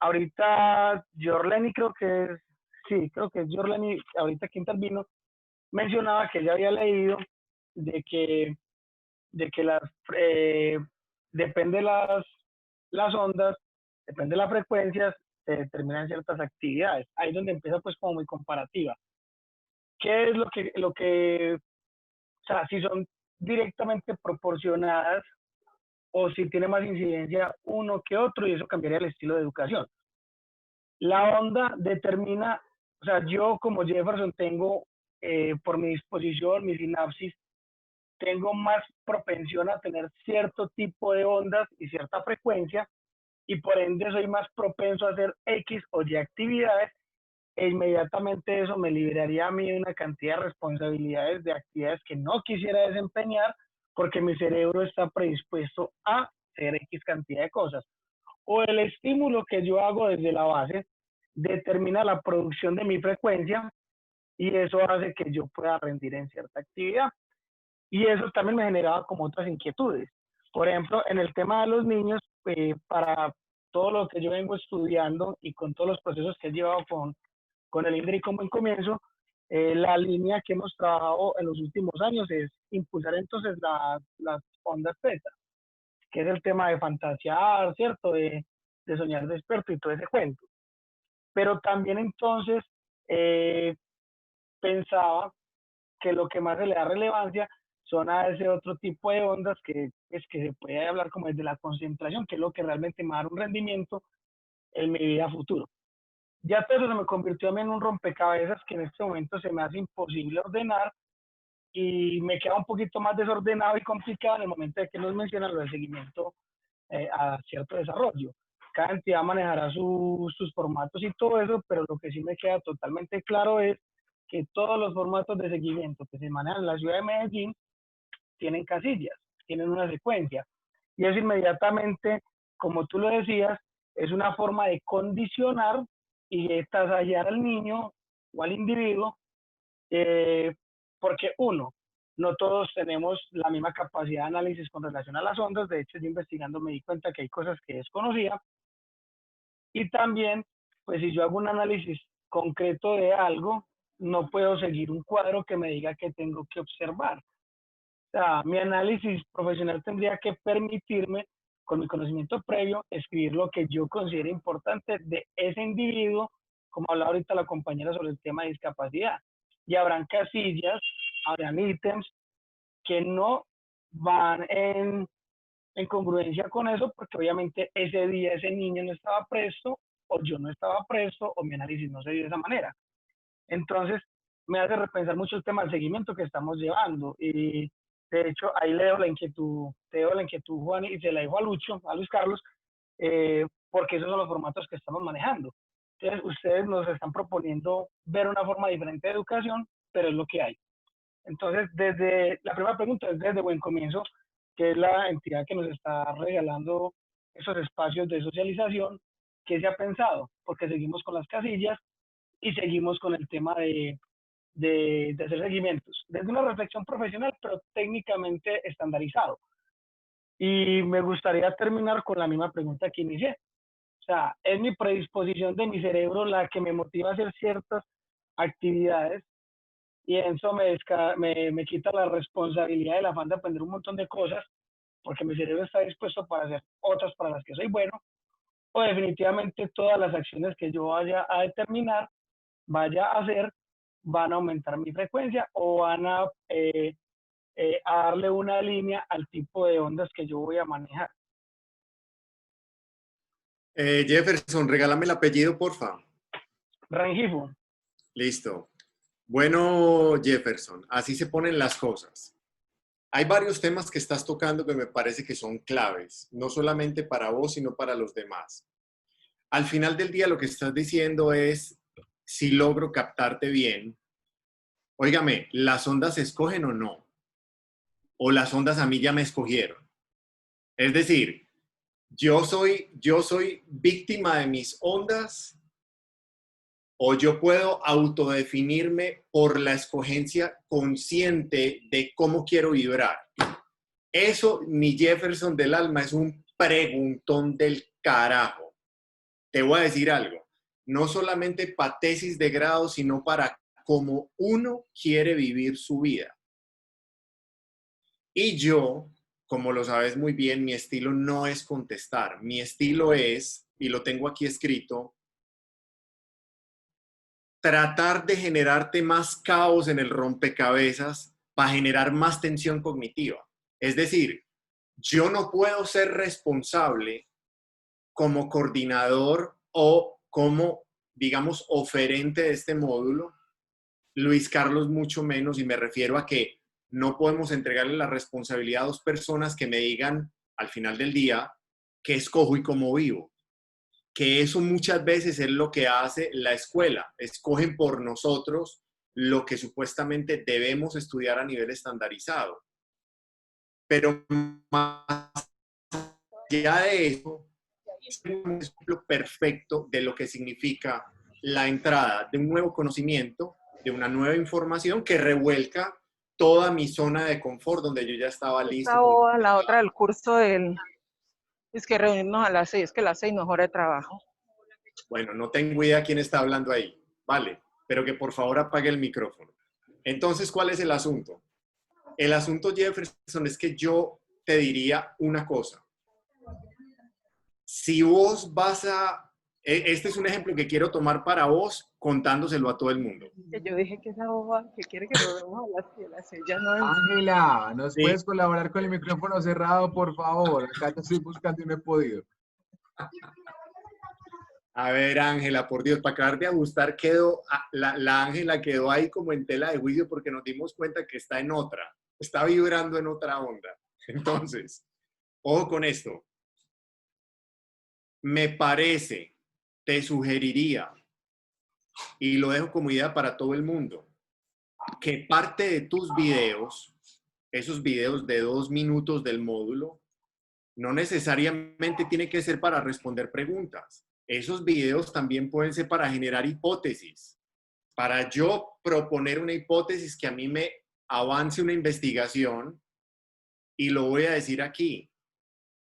Ahorita Jorleni creo que es, sí, creo que es Jorleni, ahorita que intervino, mencionaba que ella había leído de que, de que depende las ondas, depende de las frecuencias, se determinan ciertas actividades. Ahí es donde empieza pues como muy comparativa. ¿Qué es o sea, si son directamente proporcionadas o si tiene más incidencia uno que otro y eso cambiaría el estilo de educación? La onda determina, o sea, yo como Jefferson tengo, por mi disposición, mi sinapsis, tengo más propensión a tener cierto tipo de ondas y cierta frecuencia y por ende soy más propenso a hacer X o Y actividades e inmediatamente eso me liberaría a mí de una cantidad de responsabilidades de actividades que no quisiera desempeñar porque mi cerebro está predispuesto a hacer X cantidad de cosas. O el estímulo que yo hago desde la base determina la producción de mi frecuencia y eso hace que yo pueda rendir en cierta actividad. Y eso también me generaba como otras inquietudes. Por ejemplo, en el tema de los niños, para todo lo que yo vengo estudiando y con todos los procesos que he llevado con el INDRI como en comienzo, la línea que hemos trabajado en los últimos años es impulsar entonces las ondas teta, que es el tema de fantasear, ¿cierto? De soñar despierto y todo ese cuento. Pero también entonces pensaba que lo que más se le da relevancia son a ese otro tipo de ondas que es que se puede hablar como desde la concentración, que es lo que realmente me va a dar un rendimiento en mi vida futuro. Ya todo eso se me convirtió a mí en un rompecabezas que en este momento se me hace imposible ordenar y me queda un poquito más desordenado y complicado en el momento de que nos mencionan lo del seguimiento a cierto desarrollo. Cada entidad manejará sus formatos y todo eso, pero lo que sí me queda totalmente claro es que todos los formatos de seguimiento que se manejan en la ciudad de Medellín tienen casillas, tienen una secuencia. Y eso inmediatamente, como tú lo decías, es una forma de condicionar y de tasallar al niño o al individuo, porque uno, no todos tenemos la misma capacidad de análisis con relación a las ondas. De hecho, yo investigando me di cuenta que hay cosas que desconocía. Y también, pues si yo hago un análisis concreto de algo, no puedo seguir un cuadro que me diga que tengo que observar. O sea, mi análisis profesional tendría que permitirme, con mi conocimiento previo, escribir lo que yo considero importante de ese individuo, como hablaba ahorita la compañera sobre el tema de discapacidad. Y habrán casillas, habrán ítems que no van en congruencia con eso, porque obviamente ese día ese niño no estaba presto, o yo no estaba presto, o mi análisis no se dio de esa manera. Entonces, me hace repensar mucho el tema del seguimiento que estamos llevando. Y de hecho, ahí le doy la inquietud, te doy la inquietud, Juan, y se la dejo a Lucho, a Luis Carlos, porque esos son los formatos que estamos manejando. Entonces, ustedes nos están proponiendo ver una forma diferente de educación, pero es lo que hay. Entonces, desde la primera pregunta es desde Buen Comienzo, que es la entidad que nos está regalando esos espacios de socialización. ¿Qué se ha pensado? Porque seguimos con las casillas y seguimos con el tema de hacer seguimientos, desde una reflexión profesional, pero técnicamente estandarizado. Y me gustaría terminar con la misma pregunta que inicié. O sea, es mi predisposición de mi cerebro la que me motiva a hacer ciertas actividades y eso me quita la responsabilidad del afán de aprender un montón de cosas, porque mi cerebro está dispuesto para hacer otras para las que soy bueno, o definitivamente todas las acciones que yo vaya a determinar, vaya a hacer, van a aumentar mi frecuencia o van a darle una línea al tipo de ondas que yo voy a manejar. Jefferson, regálame el apellido, porfa. Rengifo. Listo. Bueno, Jefferson, así se ponen las cosas. Hay varios temas que estás tocando que me parece que son claves, no solamente para vos, sino para los demás. Al final del día lo que estás diciendo es, si logro captarte bien, óigame, ¿las ondas se escogen o no? ¿O las ondas a mí ya me escogieron? Es decir, yo soy víctima de mis ondas, o yo puedo autodefinirme por la escogencia consciente de cómo quiero vibrar. Eso, mi Jefferson del alma, es un preguntón del carajo. Te voy a decir algo. No solamente para tesis de grado, sino para cómo uno quiere vivir su vida. Y yo, como lo sabes muy bien, mi estilo no es contestar. Mi estilo es, y lo tengo aquí escrito, tratar de generarte más caos en el rompecabezas para generar más tensión cognitiva. Es decir, yo no puedo ser responsable como coordinador o como, digamos, oferente de este módulo. Luis Carlos mucho menos, y me refiero a que no podemos entregarle la responsabilidad a dos personas que me digan al final del día qué escojo y cómo vivo. Que eso muchas veces es lo que hace la escuela. Escogen por nosotros lo que supuestamente debemos estudiar a nivel estandarizado. Pero más allá de eso, es un ejemplo perfecto de lo que significa la entrada de un nuevo conocimiento, de una nueva información que revuelca toda mi zona de confort donde yo ya estaba listo. Esta boba, la otra del curso del... Es que reunirnos a las 6, que a las 6 no es hora de trabajo. Bueno, no tengo idea quién está hablando ahí, vale, pero que por favor apague el micrófono. Entonces, ¿cuál es el asunto? El asunto, Jefferson, es que yo te diría una cosa. Si vos vas a... Este es un ejemplo que quiero tomar para vos, contándoselo a todo el mundo. Yo dije que esa boba que quiere que nos veamos a las 6 ya no es... Ángela, ¿nos Sí. puedes colaborar con el micrófono cerrado, por favor? Acá te estoy buscando y no he podido. A ver, Ángela, por Dios, para acabar de ajustar, la Ángela quedó ahí como en tela de juicio porque nos dimos cuenta que está en otra, está vibrando en otra onda. Entonces, ojo con esto. Me parece, te sugeriría, y lo dejo como idea para todo el mundo, que parte de tus videos, esos videos de 2 minutos del módulo, no necesariamente tiene que ser para responder preguntas. Esos videos también pueden ser para generar hipótesis, para yo proponer una hipótesis que a mí me avance una investigación, y lo voy a decir aquí,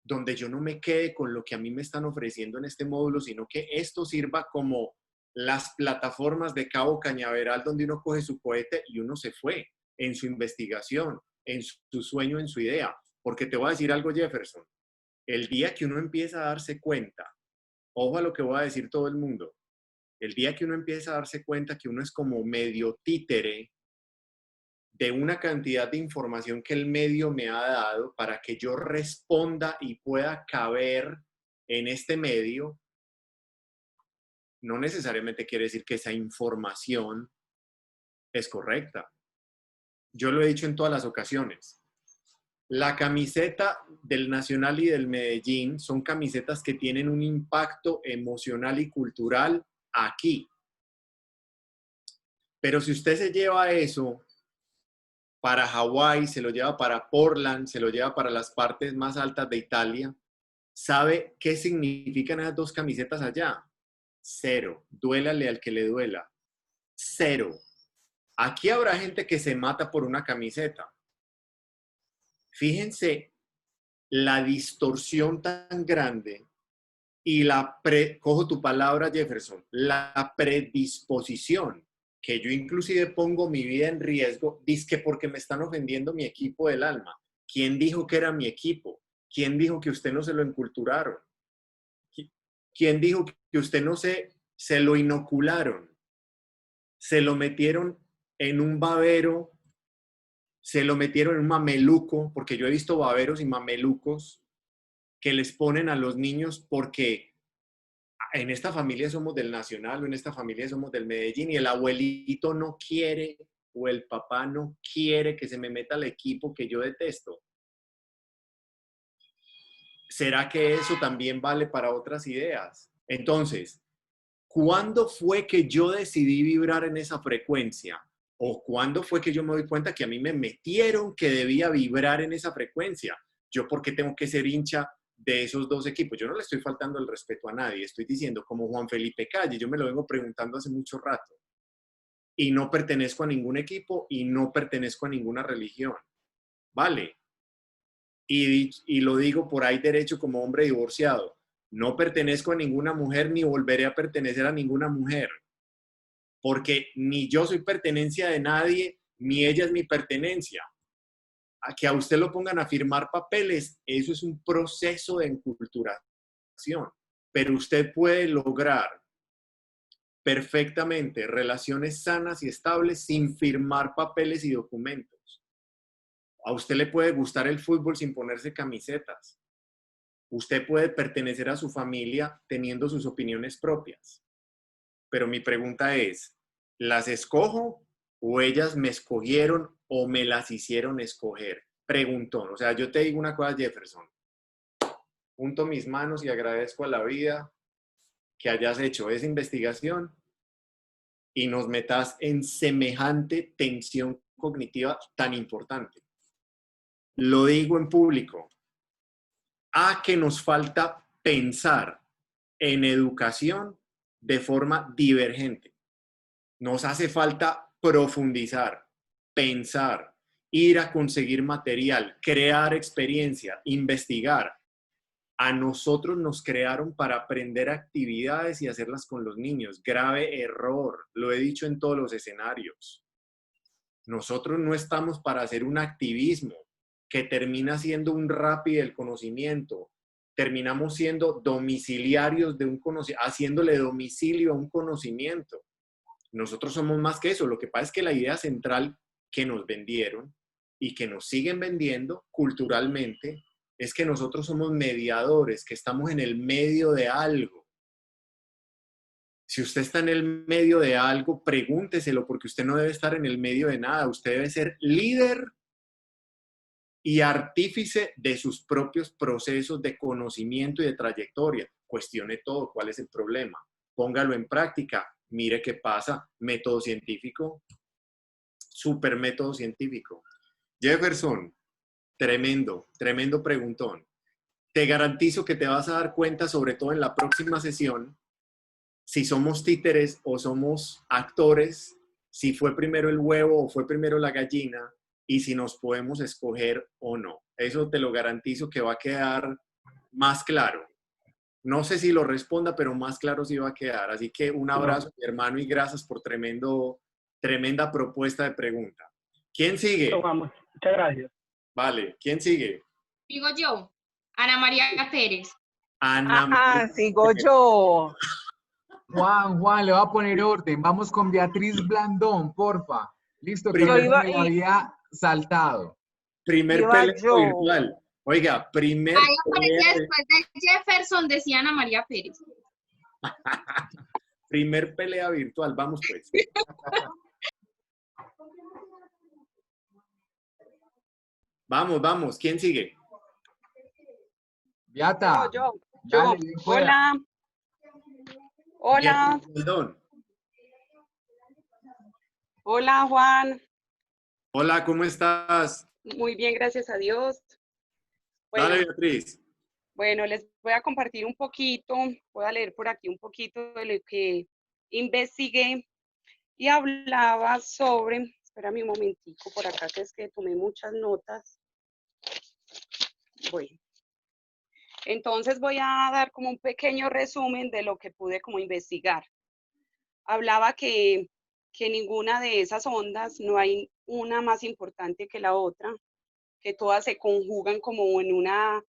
donde yo no me quede con lo que a mí me están ofreciendo en este módulo, sino que esto sirva como las plataformas de Cabo Cañaveral donde uno coge su cohete y uno se fue en su investigación, en su sueño, en su idea. Porque te voy a decir algo, Jefferson. El día que uno empieza a darse cuenta, ojo a lo que voy a decir todo el mundo, el día que uno empieza a darse cuenta que uno es como medio títere de una cantidad de información que el medio me ha dado para que yo responda y pueda caber en este medio, no necesariamente quiere decir que esa información es correcta. Yo lo he dicho en todas las ocasiones. La camiseta del Nacional y del Medellín son camisetas que tienen un impacto emocional y cultural aquí. Pero si usted se lleva eso para Hawái, se lo lleva para Portland, se lo lleva para las partes más altas de Italia, ¿sabe qué significan esas 2 camisetas allá? 0. Duélale al que le duela. 0. Aquí habrá gente que se mata por una camiseta. Fíjense la distorsión tan grande y cojo tu palabra, Jefferson, la predisposición, que yo inclusive pongo mi vida en riesgo, dizque porque me están ofendiendo mi equipo del alma. ¿Quién dijo que era mi equipo? ¿Quién dijo que usted no se lo enculturaron? ¿Quién dijo que usted no se lo inocularon? Se lo metieron en un babero, se lo metieron en un mameluco, porque yo he visto baberos y mamelucos que les ponen a los niños porque en esta familia somos del Nacional o en esta familia somos del Medellín y el abuelito no quiere o el papá no quiere que se me meta al equipo que yo detesto. ¿Será que eso también vale para otras ideas? Entonces, ¿cuándo fue que yo decidí vibrar en esa frecuencia? ¿O cuándo fue que yo me doy cuenta que a mí me metieron que debía vibrar en esa frecuencia? ¿Yo por qué tengo que ser hincha de esos dos equipos? Yo no le estoy faltando el respeto a nadie. Estoy diciendo como Juan Felipe Calle, yo me lo vengo preguntando hace mucho rato. Y no pertenezco a ningún equipo y no pertenezco a ninguna religión. ¿Vale? Y lo digo por ahí derecho como hombre divorciado. No pertenezco a ninguna mujer ni volveré a pertenecer a ninguna mujer. Porque ni yo soy pertenencia de nadie, ni ella es mi pertenencia. A que a usted lo pongan a firmar papeles, eso es un proceso de enculturación. Pero usted puede lograr perfectamente relaciones sanas y estables sin firmar papeles y documentos. A usted le puede gustar el fútbol sin ponerse camisetas. Usted puede pertenecer a su familia teniendo sus opiniones propias. Pero mi pregunta es, ¿las escojo o ellas me escogieron o me las hicieron escoger? Preguntón. O sea, yo te digo una cosa, Jefferson. Junto mis manos y agradezco a la vida que hayas hecho esa investigación y nos metas en semejante tensión cognitiva tan importante. Lo digo en público. A que nos falta pensar en educación de forma divergente. Nos hace falta profundizar, pensar, ir a conseguir material, crear experiencia, investigar. A nosotros nos crearon para aprender actividades y hacerlas con los niños. Grave error, lo he dicho en todos los escenarios. Nosotros no estamos para hacer un activismo que termina siendo un Rappi del conocimiento. Terminamos siendo domiciliarios de un conocimiento, haciéndole domicilio a un conocimiento. Nosotros somos más que eso. Lo que pasa es que la idea central que nos vendieron y que nos siguen vendiendo culturalmente es que nosotros somos mediadores, que estamos en el medio de algo. Si usted está en el medio de algo, pregúnteselo, porque usted no debe estar en el medio de nada. Usted debe ser líder y artífice de sus propios procesos de conocimiento y de trayectoria. Cuestione todo, ¿cuál es el problema? Póngalo en práctica, mire qué pasa. Método científico, super método científico. Jefferson, tremendo, tremendo preguntón. Te garantizo que te vas a dar cuenta, sobre todo en la próxima sesión, si somos títeres o somos actores, si fue primero el huevo o fue primero la gallina, y si nos podemos escoger o no. Eso te lo garantizo que va a quedar más claro. No sé si lo responda, pero más claro sí va a quedar. Así que un abrazo, mi hermano, y gracias por tremenda propuesta de pregunta. ¿Quién sigue? Tomamos. Muchas gracias. Vale, ¿quién sigue? Digo yo, Ana María Pérez. Ana María. Sigo yo. Juan, le va a poner orden. Vamos con Beatriz Blandón, porfa. Listo, que Primero, me la había saltado. Primer peleo virtual. Oiga, primer Ahí aparece después de Jefferson, decía Ana María Pérez. Primer pelea virtual, vamos pues. Vamos, ¿quién sigue? Beata. Yo. Dale, bien fuera. Hola. Perdón. Hola, Juan. Hola, ¿cómo estás? Muy bien, gracias a Dios. Bueno, Dale, Beatriz. bueno, les voy a compartir un poquito, voy a leer por aquí un poquito de lo que investigué y hablaba sobre, espérame un momentico por acá, que es que tomé muchas notas. Bueno, entonces voy a dar como un pequeño resumen de lo que pude como investigar. Hablaba que ninguna de esas ondas, no hay una más importante que la otra, que todas se conjugan como en una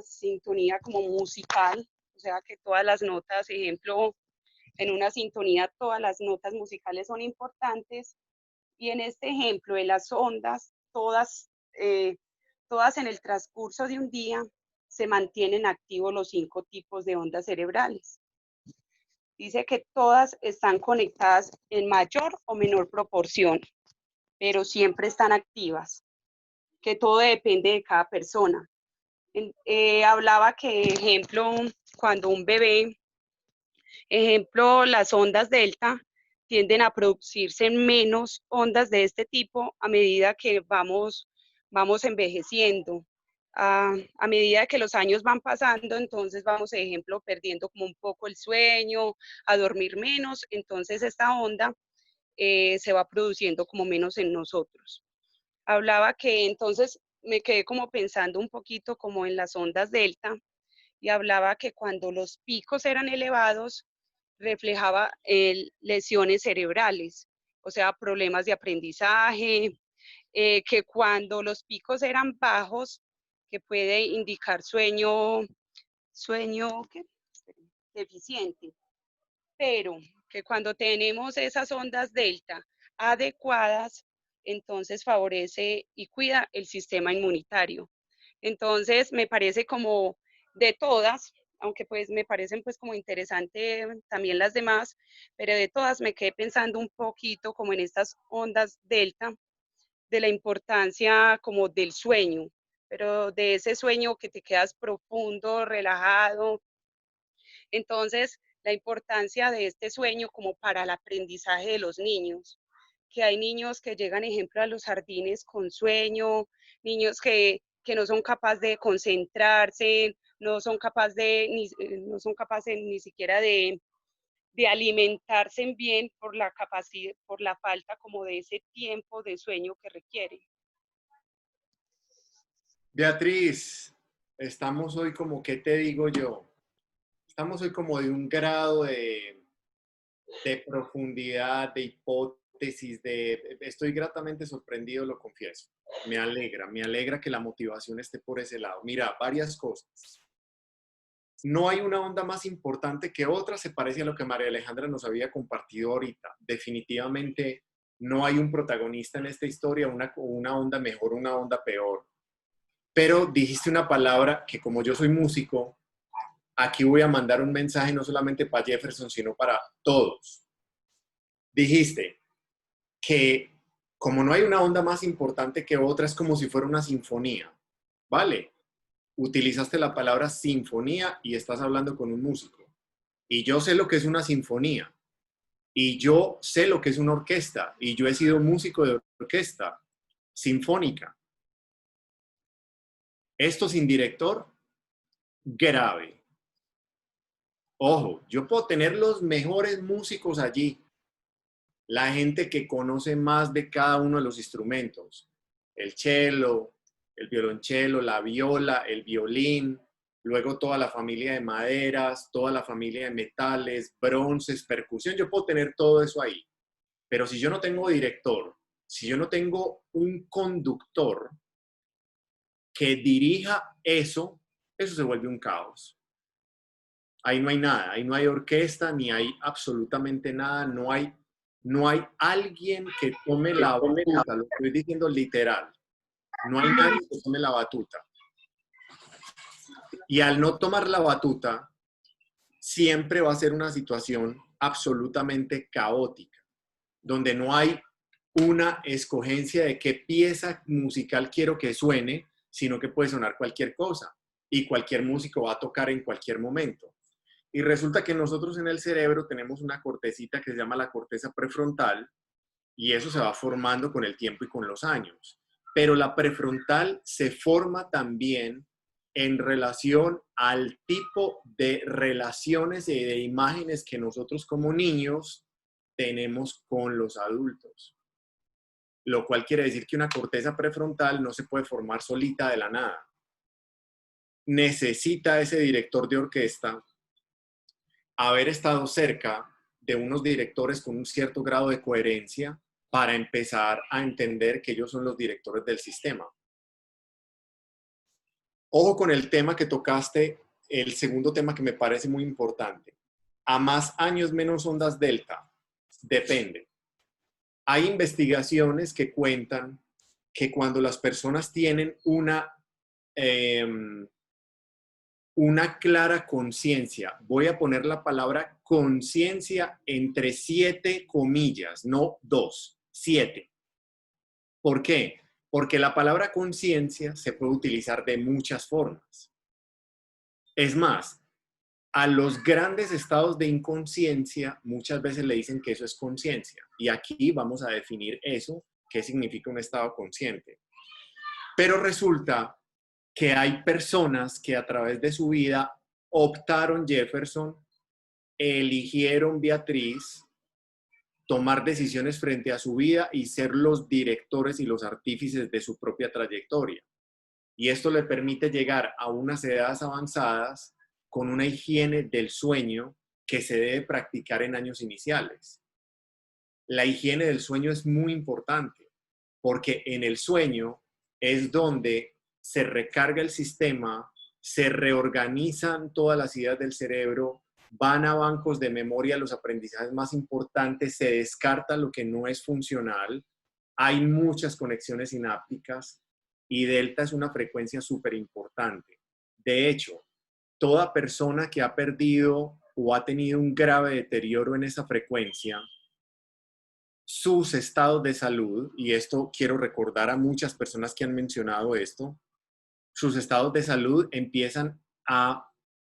sintonía como musical, o sea que todas las notas, ejemplo, en una sintonía todas las notas musicales son importantes, y en este ejemplo de las ondas, todas en el transcurso de un día se mantienen activos los 5 tipos de ondas cerebrales. dice que todas están conectadas en mayor o menor proporción, pero siempre están activas, que todo depende de cada persona. Hablaba que, ejemplo, cuando un bebé, ejemplo, las ondas delta tienden a producirse menos ondas de este tipo a medida que vamos envejeciendo. A medida que los años van pasando, entonces vamos, ejemplo, perdiendo como un poco el sueño, a dormir menos, entonces esta onda se va produciendo como menos en nosotros. Hablaba que entonces me quedé como pensando un poquito como en las ondas delta y hablaba que cuando los picos eran elevados, reflejaba lesiones cerebrales, o sea, problemas de aprendizaje, que cuando los picos eran bajos, que puede indicar sueño ¿qué? Deficiente, pero que cuando tenemos esas ondas delta adecuadas, entonces favorece y cuida el sistema inmunitario. Entonces me parece como de todas, aunque pues me parecen pues como interesante también las demás, pero de todas me quedé pensando un poquito como en estas ondas delta, de la importancia como del sueño, pero de ese sueño que te quedas profundo, relajado. Entonces, la importancia de este sueño como para el aprendizaje de los niños, que hay niños que llegan, ejemplo, a los jardines con sueño, niños que no son capaces de concentrarse, no son capaces ni siquiera de alimentarse bien por la capacidad, por la falta como de ese tiempo de sueño que requieren. Beatriz, estamos hoy como, ¿qué te digo yo? Estamos hoy como de un grado de profundidad, de hipótesis, estoy gratamente sorprendido, lo confieso. Me alegra que la motivación esté por ese lado. Mira, varias cosas. No hay una onda más importante que otra, se parece a lo que María Alejandra nos había compartido ahorita. Definitivamente no hay un protagonista en esta historia, una onda mejor, una onda peor. Pero dijiste una palabra que, como yo soy músico, aquí voy a mandar un mensaje no solamente para Jefferson, sino para todos. Dijiste que como no hay una onda más importante que otra, es como si fuera una sinfonía, ¿vale? Utilizaste la palabra sinfonía y estás hablando con un músico. Y yo sé lo que es una sinfonía. Y yo sé lo que es una orquesta. Y yo he sido músico de orquesta sinfónica. Esto sin director, grave. Ojo, yo puedo tener los mejores músicos allí. La gente que conoce más de cada uno de los instrumentos. El cello, el violonchelo, la viola, el violín, luego toda la familia de maderas, toda la familia de metales, bronces, percusión. Yo puedo tener todo eso ahí. Pero si yo no tengo director, si yo no tengo un conductor que dirija eso, eso se vuelve un caos. Ahí no hay nada, ahí no hay orquesta, ni hay absolutamente nada, no hay alguien que tome la batuta, lo estoy diciendo literal. No hay nadie que tome la batuta. Y al no tomar la batuta, siempre va a ser una situación absolutamente caótica, donde no hay una escogencia de qué pieza musical quiero que suene, sino que puede sonar cualquier cosa. Y cualquier músico va a tocar en cualquier momento. Y resulta que nosotros en el cerebro tenemos una cortecita que se llama la corteza prefrontal, y eso se va formando con el tiempo y con los años. Pero la prefrontal se forma también en relación al tipo de relaciones y de imágenes que nosotros como niños tenemos con los adultos. Lo cual quiere decir que una corteza prefrontal no se puede formar solita de la nada. Necesita ese director de orquesta haber estado cerca de unos directores con un cierto grado de coherencia para empezar a entender que ellos son los directores del sistema. Ojo con el tema que tocaste, el segundo tema que me parece muy importante. A más años, menos ondas delta. Depende. Hay investigaciones que cuentan que cuando las personas tienen una clara conciencia, voy a poner la palabra conciencia entre 7 comillas, no 2, 7. ¿Por qué? Porque la palabra conciencia se puede utilizar de muchas formas. Es más, a los grandes estados de inconsciencia muchas veces le dicen que eso es conciencia. Y aquí vamos a definir eso, qué significa un estado consciente. Pero resulta que hay personas que a través de su vida optaron, Jefferson, eligieron, Beatriz, tomar decisiones frente a su vida y ser los directores y los artífices de su propia trayectoria. Y esto le permite llegar a unas edades avanzadas con una higiene del sueño que se debe practicar en años iniciales. La higiene del sueño es muy importante porque en el sueño es donde se recarga el sistema, se reorganizan todas las ideas del cerebro, van a bancos de memoria los aprendizajes más importantes, se descarta lo que no es funcional, hay muchas conexiones sinápticas y delta es una frecuencia súper importante. De hecho, toda persona que ha perdido o ha tenido un grave deterioro en esa frecuencia, sus estados de salud, y esto quiero recordar a muchas personas que han mencionado esto, sus estados de salud empiezan a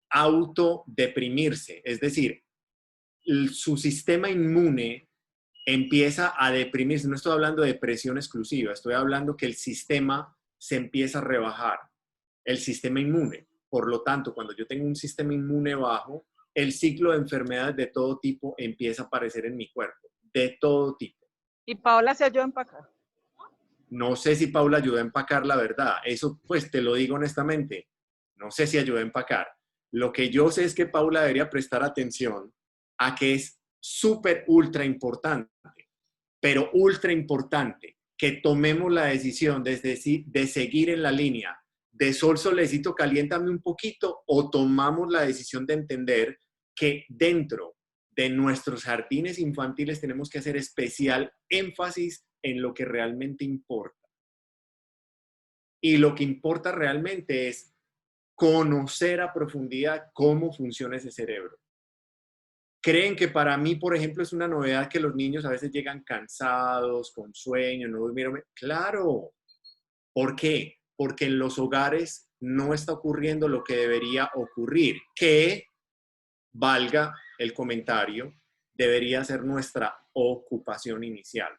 autodeprimirse, es decir, su sistema inmune empieza a deprimirse. No estoy hablando de depresión exclusiva, estoy hablando que el sistema se empieza a rebajar, el sistema inmune. Por lo tanto, cuando yo tengo un sistema inmune bajo, el ciclo de enfermedades de todo tipo empieza a aparecer en mi cuerpo, de todo tipo. ¿Y Paola se ayudó a empacar? No sé si Paula ayudó a empacar, la verdad. Eso, pues, te lo digo honestamente. No sé si ayudó a empacar. Lo que yo sé es que Paula debería prestar atención a que es súper, ultra importante, pero ultra importante, que tomemos la decisión de seguir en la línea de sol, solecito, caliéntame un poquito, o tomamos la decisión de entender que dentro de nuestros jardines infantiles tenemos que hacer especial énfasis en lo que realmente importa. Y lo que importa realmente es conocer a profundidad cómo funciona ese cerebro. Creen que para mí, por ejemplo, es una novedad que los niños a veces llegan cansados, con sueño, no durmieron. Claro. ¿Por qué? Porque en los hogares no está ocurriendo lo que debería ocurrir, que, valga el comentario, debería ser nuestra ocupación inicial.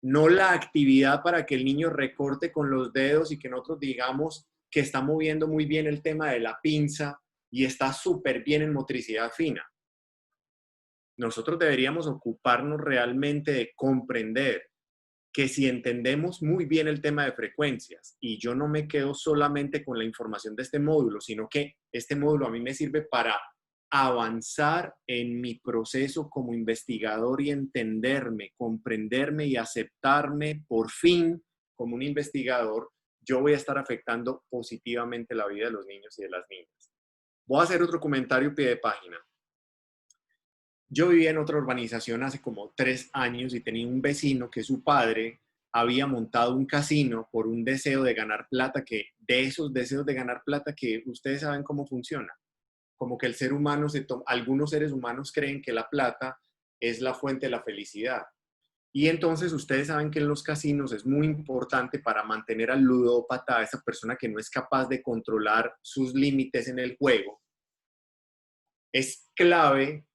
No la actividad para que el niño recorte con los dedos y que nosotros digamos que está moviendo muy bien el tema de la pinza y está súper bien en motricidad fina. Nosotros deberíamos ocuparnos realmente de comprender que si entendemos muy bien el tema de frecuencias, y yo no me quedo solamente con la información de este módulo, sino que este módulo a mí me sirve para avanzar en mi proceso como investigador y entenderme, comprenderme y aceptarme por fin como un investigador, yo voy a estar afectando positivamente la vida de los niños y de las niñas. Voy a hacer otro comentario pie de página. Yo vivía en otra urbanización hace como 3 años y tenía un vecino que su padre había montado un casino por un deseo de ganar plata, que de esos deseos de ganar plata que ustedes saben cómo funciona. Como que el ser humano algunos seres humanos creen que la plata es la fuente de la felicidad. Y entonces ustedes saben que en los casinos es muy importante para mantener al ludópata, a esa persona que no es capaz de controlar sus límites en el juego. Es clave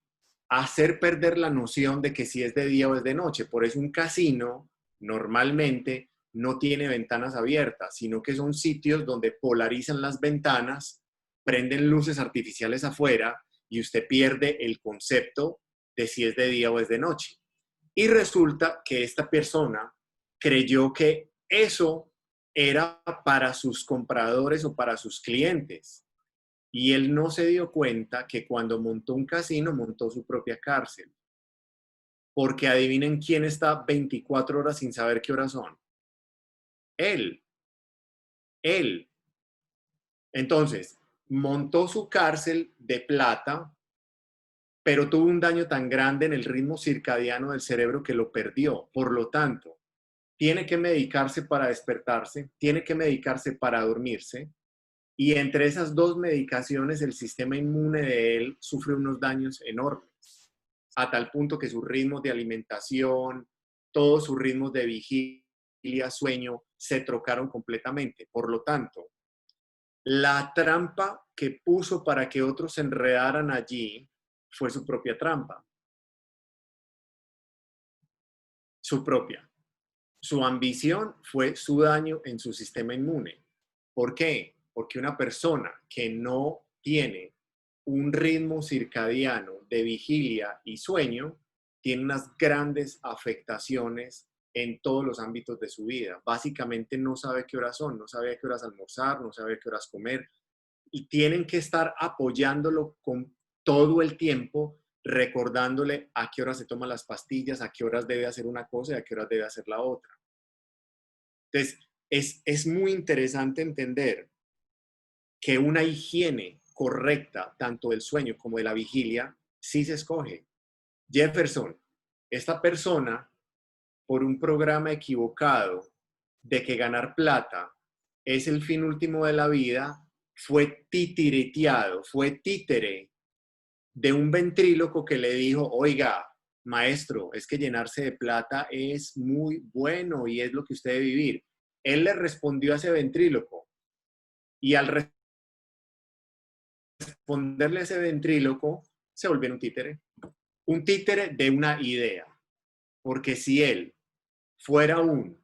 hacer perder la noción de que si es de día o es de noche. Por eso un casino normalmente no tiene ventanas abiertas, sino que son sitios donde polarizan las ventanas, prenden luces artificiales afuera y usted pierde el concepto de si es de día o es de noche. Y resulta que esta persona creyó que eso era para sus compradores o para sus clientes. Y él no se dio cuenta que cuando montó un casino, montó su propia cárcel. Porque adivinen quién está 24 horas sin saber qué horas son. Él. Entonces, montó su cárcel de plata, pero tuvo un daño tan grande en el ritmo circadiano del cerebro que lo perdió. Por lo tanto, tiene que medicarse para despertarse, tiene que medicarse para dormirse, Y entre esas dos medicaciones, el sistema inmune de él sufre unos daños enormes, a tal punto que sus ritmos de alimentación, todos sus ritmos de vigilia, sueño, se trocaron completamente. Por lo tanto, la trampa que puso para que otros se enredaran allí fue su propia trampa. Su propia. Su ambición fue su daño en su sistema inmune. ¿Por qué? Porque una persona que no tiene un ritmo circadiano de vigilia y sueño tiene unas grandes afectaciones en todos los ámbitos de su vida. Básicamente no sabe qué horas son, no sabe a qué horas almorzar, no sabe a qué horas comer. Y tienen que estar apoyándolo con todo el tiempo, recordándole a qué horas se toman las pastillas, a qué horas debe hacer una cosa y a qué horas debe hacer la otra. Entonces, es muy interesante entender que una higiene correcta, tanto del sueño como de la vigilia, sí se escoge. Jefferson, esta persona, por un programa equivocado de que ganar plata es el fin último de la vida, fue titireteado, fue títere de un ventríloco que le dijo, oiga, maestro, es que llenarse de plata es muy bueno y es lo que usted debe vivir. Él le respondió a ese ventríloco y al responderle a ese ventríloco se volvió un títere de una idea. Porque si él fuera un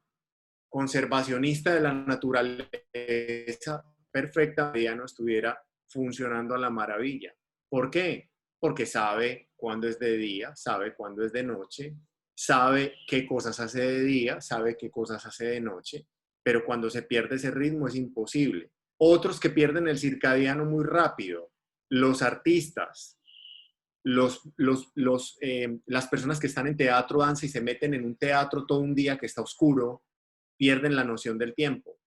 conservacionista de la naturaleza perfecta, ya no estuviera funcionando a la maravilla. ¿Por qué? Porque sabe cuándo es de día, sabe cuándo es de noche, sabe qué cosas hace de día, sabe qué cosas hace de noche, pero cuando se pierde ese ritmo es imposible. Otros que pierden el circadiano muy rápido, los artistas, las personas que están en teatro, danza y se meten en un teatro todo un día que está oscuro, pierden la noción del tiempo.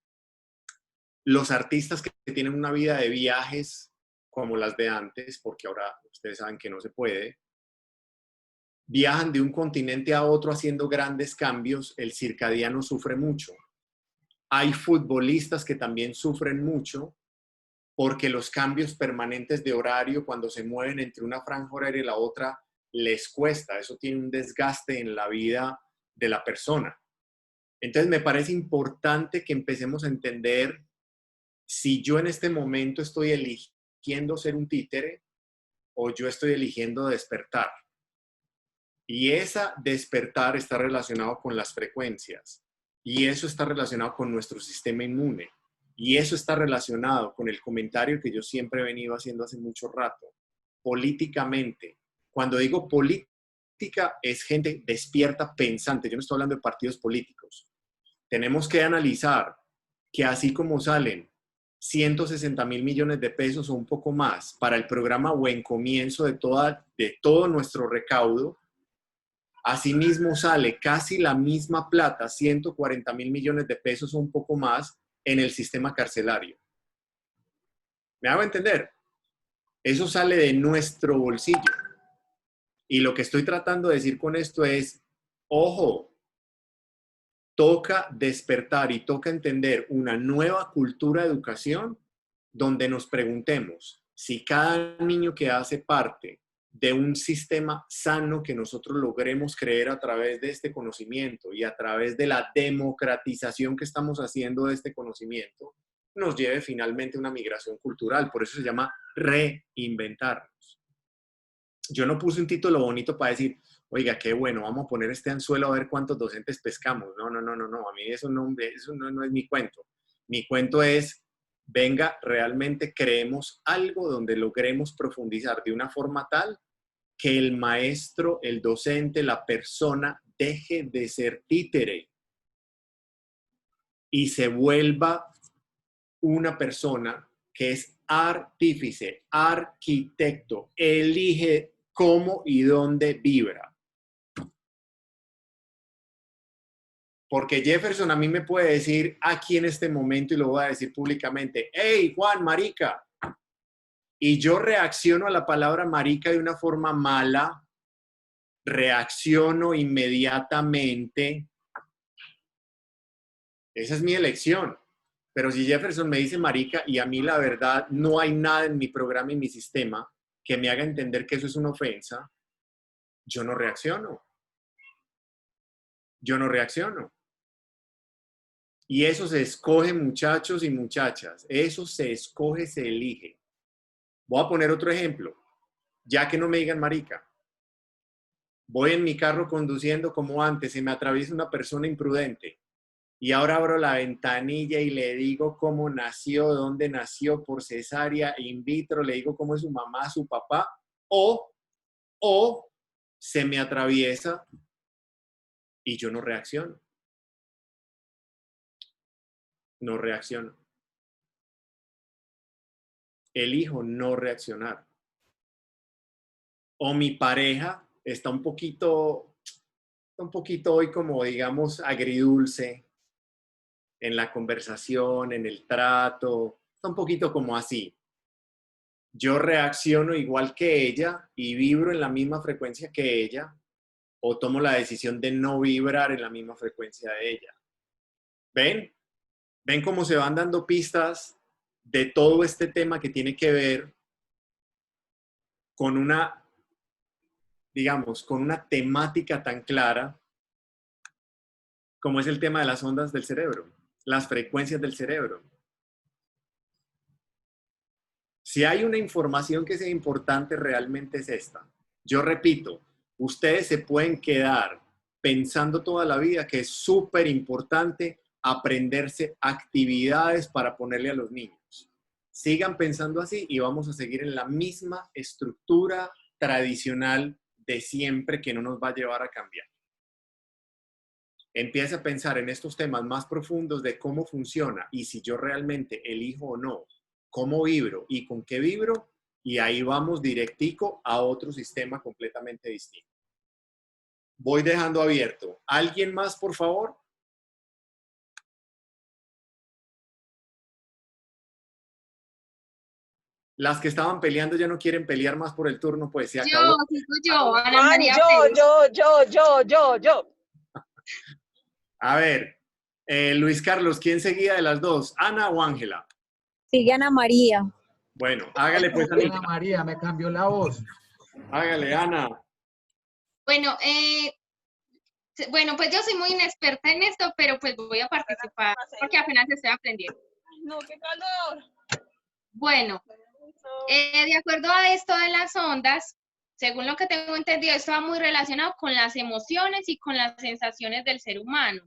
Los artistas que tienen una vida de viajes como las de antes, porque ahora ustedes saben que no se puede, viajan de un continente a otro haciendo grandes cambios, el circadiano sufre mucho. Hay futbolistas que también sufren mucho porque los cambios permanentes de horario, cuando se mueven entre una franja horaria y la otra, les cuesta. Eso tiene un desgaste en la vida de la persona. Entonces, me parece importante que empecemos a entender si yo en este momento estoy eligiendo ser un títere o yo estoy eligiendo despertar. Y esa despertar está relacionado con las frecuencias. Y eso está relacionado con nuestro sistema inmune. Y eso está relacionado con el comentario que yo siempre he venido haciendo hace mucho rato. Políticamente, cuando digo política, es gente despierta, pensante. Yo no estoy hablando de partidos políticos. Tenemos que analizar que así como salen 160.000 millones de pesos o un poco más para el programa Buen Comienzo de todo nuestro recaudo, asimismo sale casi la misma plata, 140.000 millones de pesos o un poco más, en el sistema carcelario. ¿Me hago entender? Eso sale de nuestro bolsillo. Y lo que estoy tratando de decir con esto es, ojo, toca despertar y toca entender una nueva cultura de educación donde nos preguntemos si cada niño que hace parte de un sistema sano que nosotros logremos creer a través de este conocimiento y a través de la democratización que estamos haciendo de este conocimiento, nos lleve finalmente a una migración cultural. Por eso se llama reinventarnos. Yo no puse un título bonito para decir, oiga, qué bueno, vamos a poner este anzuelo a ver cuántos docentes pescamos. No. A mí eso no es mi cuento. Mi cuento es, venga, realmente creemos algo donde logremos profundizar de una forma tal que el maestro, el docente, la persona deje de ser títere y se vuelva una persona que es artífice, arquitecto, elige cómo y dónde vibra. Porque Jefferson a mí me puede decir aquí en este momento, y lo voy a decir públicamente, hey, Juan, marica. Y yo reacciono a la palabra marica de una forma mala, reacciono inmediatamente. Esa es mi elección. Pero si Jefferson me dice marica y a mí la verdad no hay nada en mi programa y mi sistema que me haga entender que eso es una ofensa, yo no reacciono. Yo no reacciono. Y eso se escoge, muchachos y muchachas. Eso se escoge, se elige. Voy a poner otro ejemplo, ya que no me digan marica. Voy en mi carro conduciendo como antes y me atraviesa una persona imprudente. Y ahora abro la ventanilla y le digo cómo nació, dónde nació, por cesárea, in vitro, le digo cómo es su mamá, su papá, o se me atraviesa y yo no reacciono. No reacciono. Elijo no reaccionar. O mi pareja está un poquito hoy como, digamos, agridulce en la conversación, en el trato, está un poquito como así. Yo reacciono igual que ella y vibro en la misma frecuencia que ella, o tomo la decisión de no vibrar en la misma frecuencia de ella. ¿Ven? ¿Ven cómo se van dando pistas de todo este tema que tiene que ver con una, digamos, con una temática tan clara como es el tema de las ondas del cerebro, las frecuencias del cerebro? Si hay una información que sea importante, realmente es esta. Yo repito, ustedes se pueden quedar pensando toda la vida que es súper importante aprenderse actividades para ponerle a los niños. Sigan pensando así y vamos a seguir en la misma estructura tradicional de siempre que no nos va a llevar a cambiar. Empieza a pensar en estos temas más profundos de cómo funciona y si yo realmente elijo o no, cómo vibro y con qué vibro, y ahí vamos directico a otro sistema completamente distinto. Voy dejando abierto. ¿Alguien más, por favor? Las que estaban peleando ya no quieren pelear más por el turno, pues se acabó. Yo, Ana Juan, María yo. A ver, Luis Carlos, ¿quién seguía de las dos? ¿Ana o Ángela? Sigue Ana María. Bueno, hágale pues, Anita. Ana María, me cambió la voz. Hágale, Ana. Bueno, pues yo soy muy inexperta en esto, pero pues voy a participar porque apenas estoy aprendiendo. No, qué calor. Bueno, de acuerdo a esto de las ondas, según lo que tengo entendido, esto va muy relacionado con las emociones y con las sensaciones del ser humano.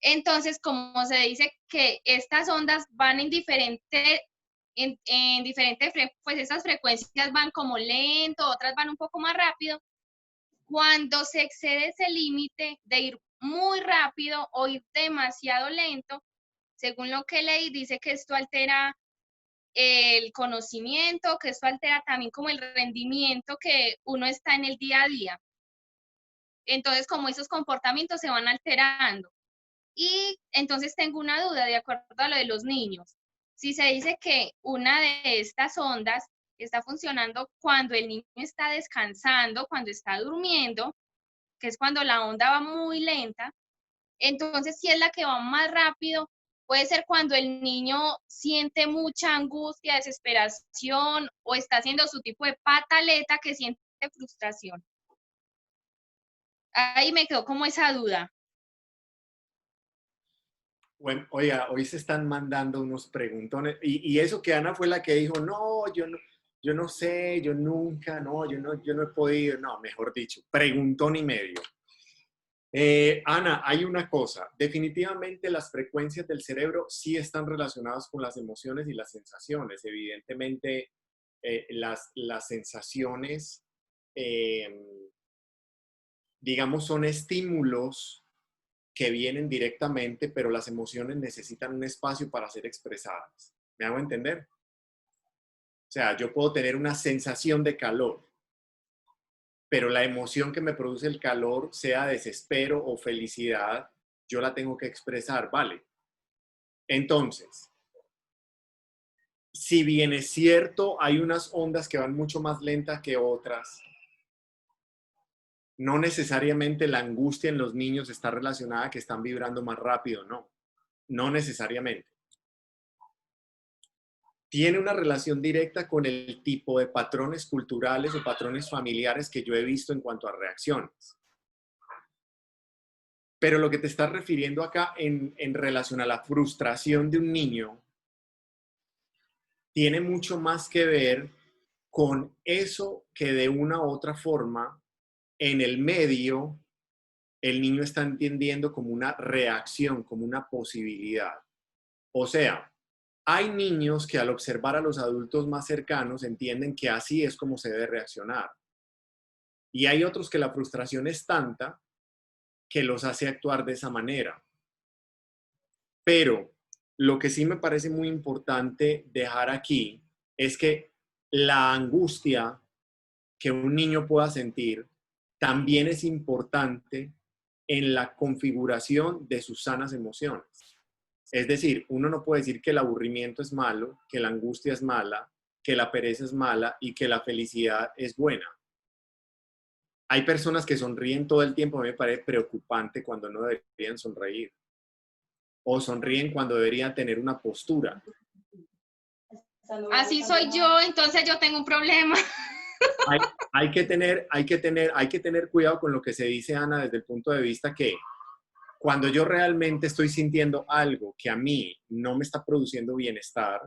Entonces, como se dice que estas ondas van en diferente, pues esas frecuencias van como lento, otras van un poco más rápido. Cuando se excede ese límite de ir muy rápido o ir demasiado lento, según lo que leí, dice que esto altera el conocimiento, que esto altera también como el rendimiento que uno está en el día a día. Entonces, como esos comportamientos se van alterando. Y entonces tengo una duda de acuerdo a lo de los niños. Si se dice que una de estas ondas está funcionando cuando el niño está descansando, cuando está durmiendo, que es cuando la onda va muy lenta, entonces si es la que va más rápido, puede ser cuando el niño siente mucha angustia, desesperación o está haciendo su tipo de pataleta que siente frustración. Ahí me quedó como esa duda. Bueno, oiga, hoy se están mandando unos preguntones y eso que Ana fue la que dijo, no, yo no sé, yo nunca, no, yo no he podido, no, mejor dicho, preguntón y medio. Ana, hay una cosa, definitivamente las frecuencias del cerebro sí están relacionadas con las emociones y las sensaciones. Evidentemente, las sensaciones, digamos, son estímulos que vienen directamente, pero las emociones necesitan un espacio para ser expresadas. ¿Me hago entender? O sea, yo puedo tener una sensación de calor, pero la emoción que me produce el calor, sea desespero o felicidad, yo la tengo que expresar, ¿vale? Entonces, si bien es cierto, hay unas ondas que van mucho más lentas que otras, no necesariamente la angustia en los niños está relacionada a que están vibrando más rápido, no. No necesariamente. tiene una relación directa con el tipo de patrones culturales o patrones familiares que yo he visto en cuanto a reacciones. Pero lo que te estás refiriendo acá en relación a la frustración de un niño tiene mucho más que ver con eso que de una u otra forma en el medio el niño está entendiendo como una reacción, como una posibilidad. O sea, hay niños que al observar a los adultos más cercanos entienden que así es como se debe reaccionar. Y hay otros que la frustración es tanta que los hace actuar de esa manera. Pero lo que sí me parece muy importante dejar aquí es que la angustia que un niño pueda sentir también es importante en la configuración de sus sanas emociones. Es decir, uno no puede decir que el aburrimiento es malo, que la angustia es mala, que la pereza es mala y que la felicidad es buena. Hay personas que sonríen todo el tiempo, me parece preocupante cuando no deberían sonreír. O sonríen cuando deberían tener una postura. Así soy yo, entonces yo tengo un problema. Hay que tener cuidado con lo que se dice, Ana, desde el punto de vista que cuando yo realmente estoy sintiendo algo que a mí no me está produciendo bienestar,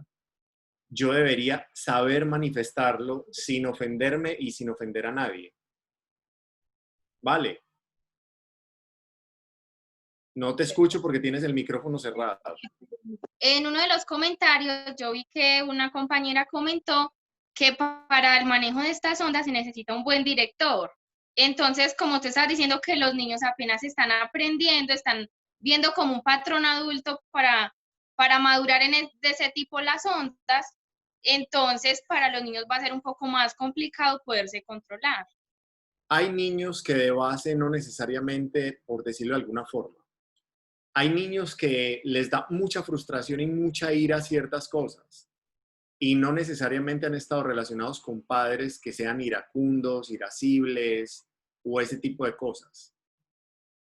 yo debería saber manifestarlo sin ofenderme y sin ofender a nadie. ¿Vale? No te escucho porque tienes el micrófono cerrado. En uno de los comentarios yo vi que una compañera comentó que para el manejo de estas ondas se necesita un buen director. Entonces, como tú estás diciendo que los niños apenas están aprendiendo, están viendo como un patrón adulto para madurar de ese tipo las ondas, entonces para los niños va a ser un poco más complicado poderse controlar. Hay niños que de base no necesariamente, por decirlo de alguna forma, hay niños que les da mucha frustración y mucha ira a ciertas cosas y no necesariamente han estado relacionados con padres que sean iracundos, irascibles o ese tipo de cosas.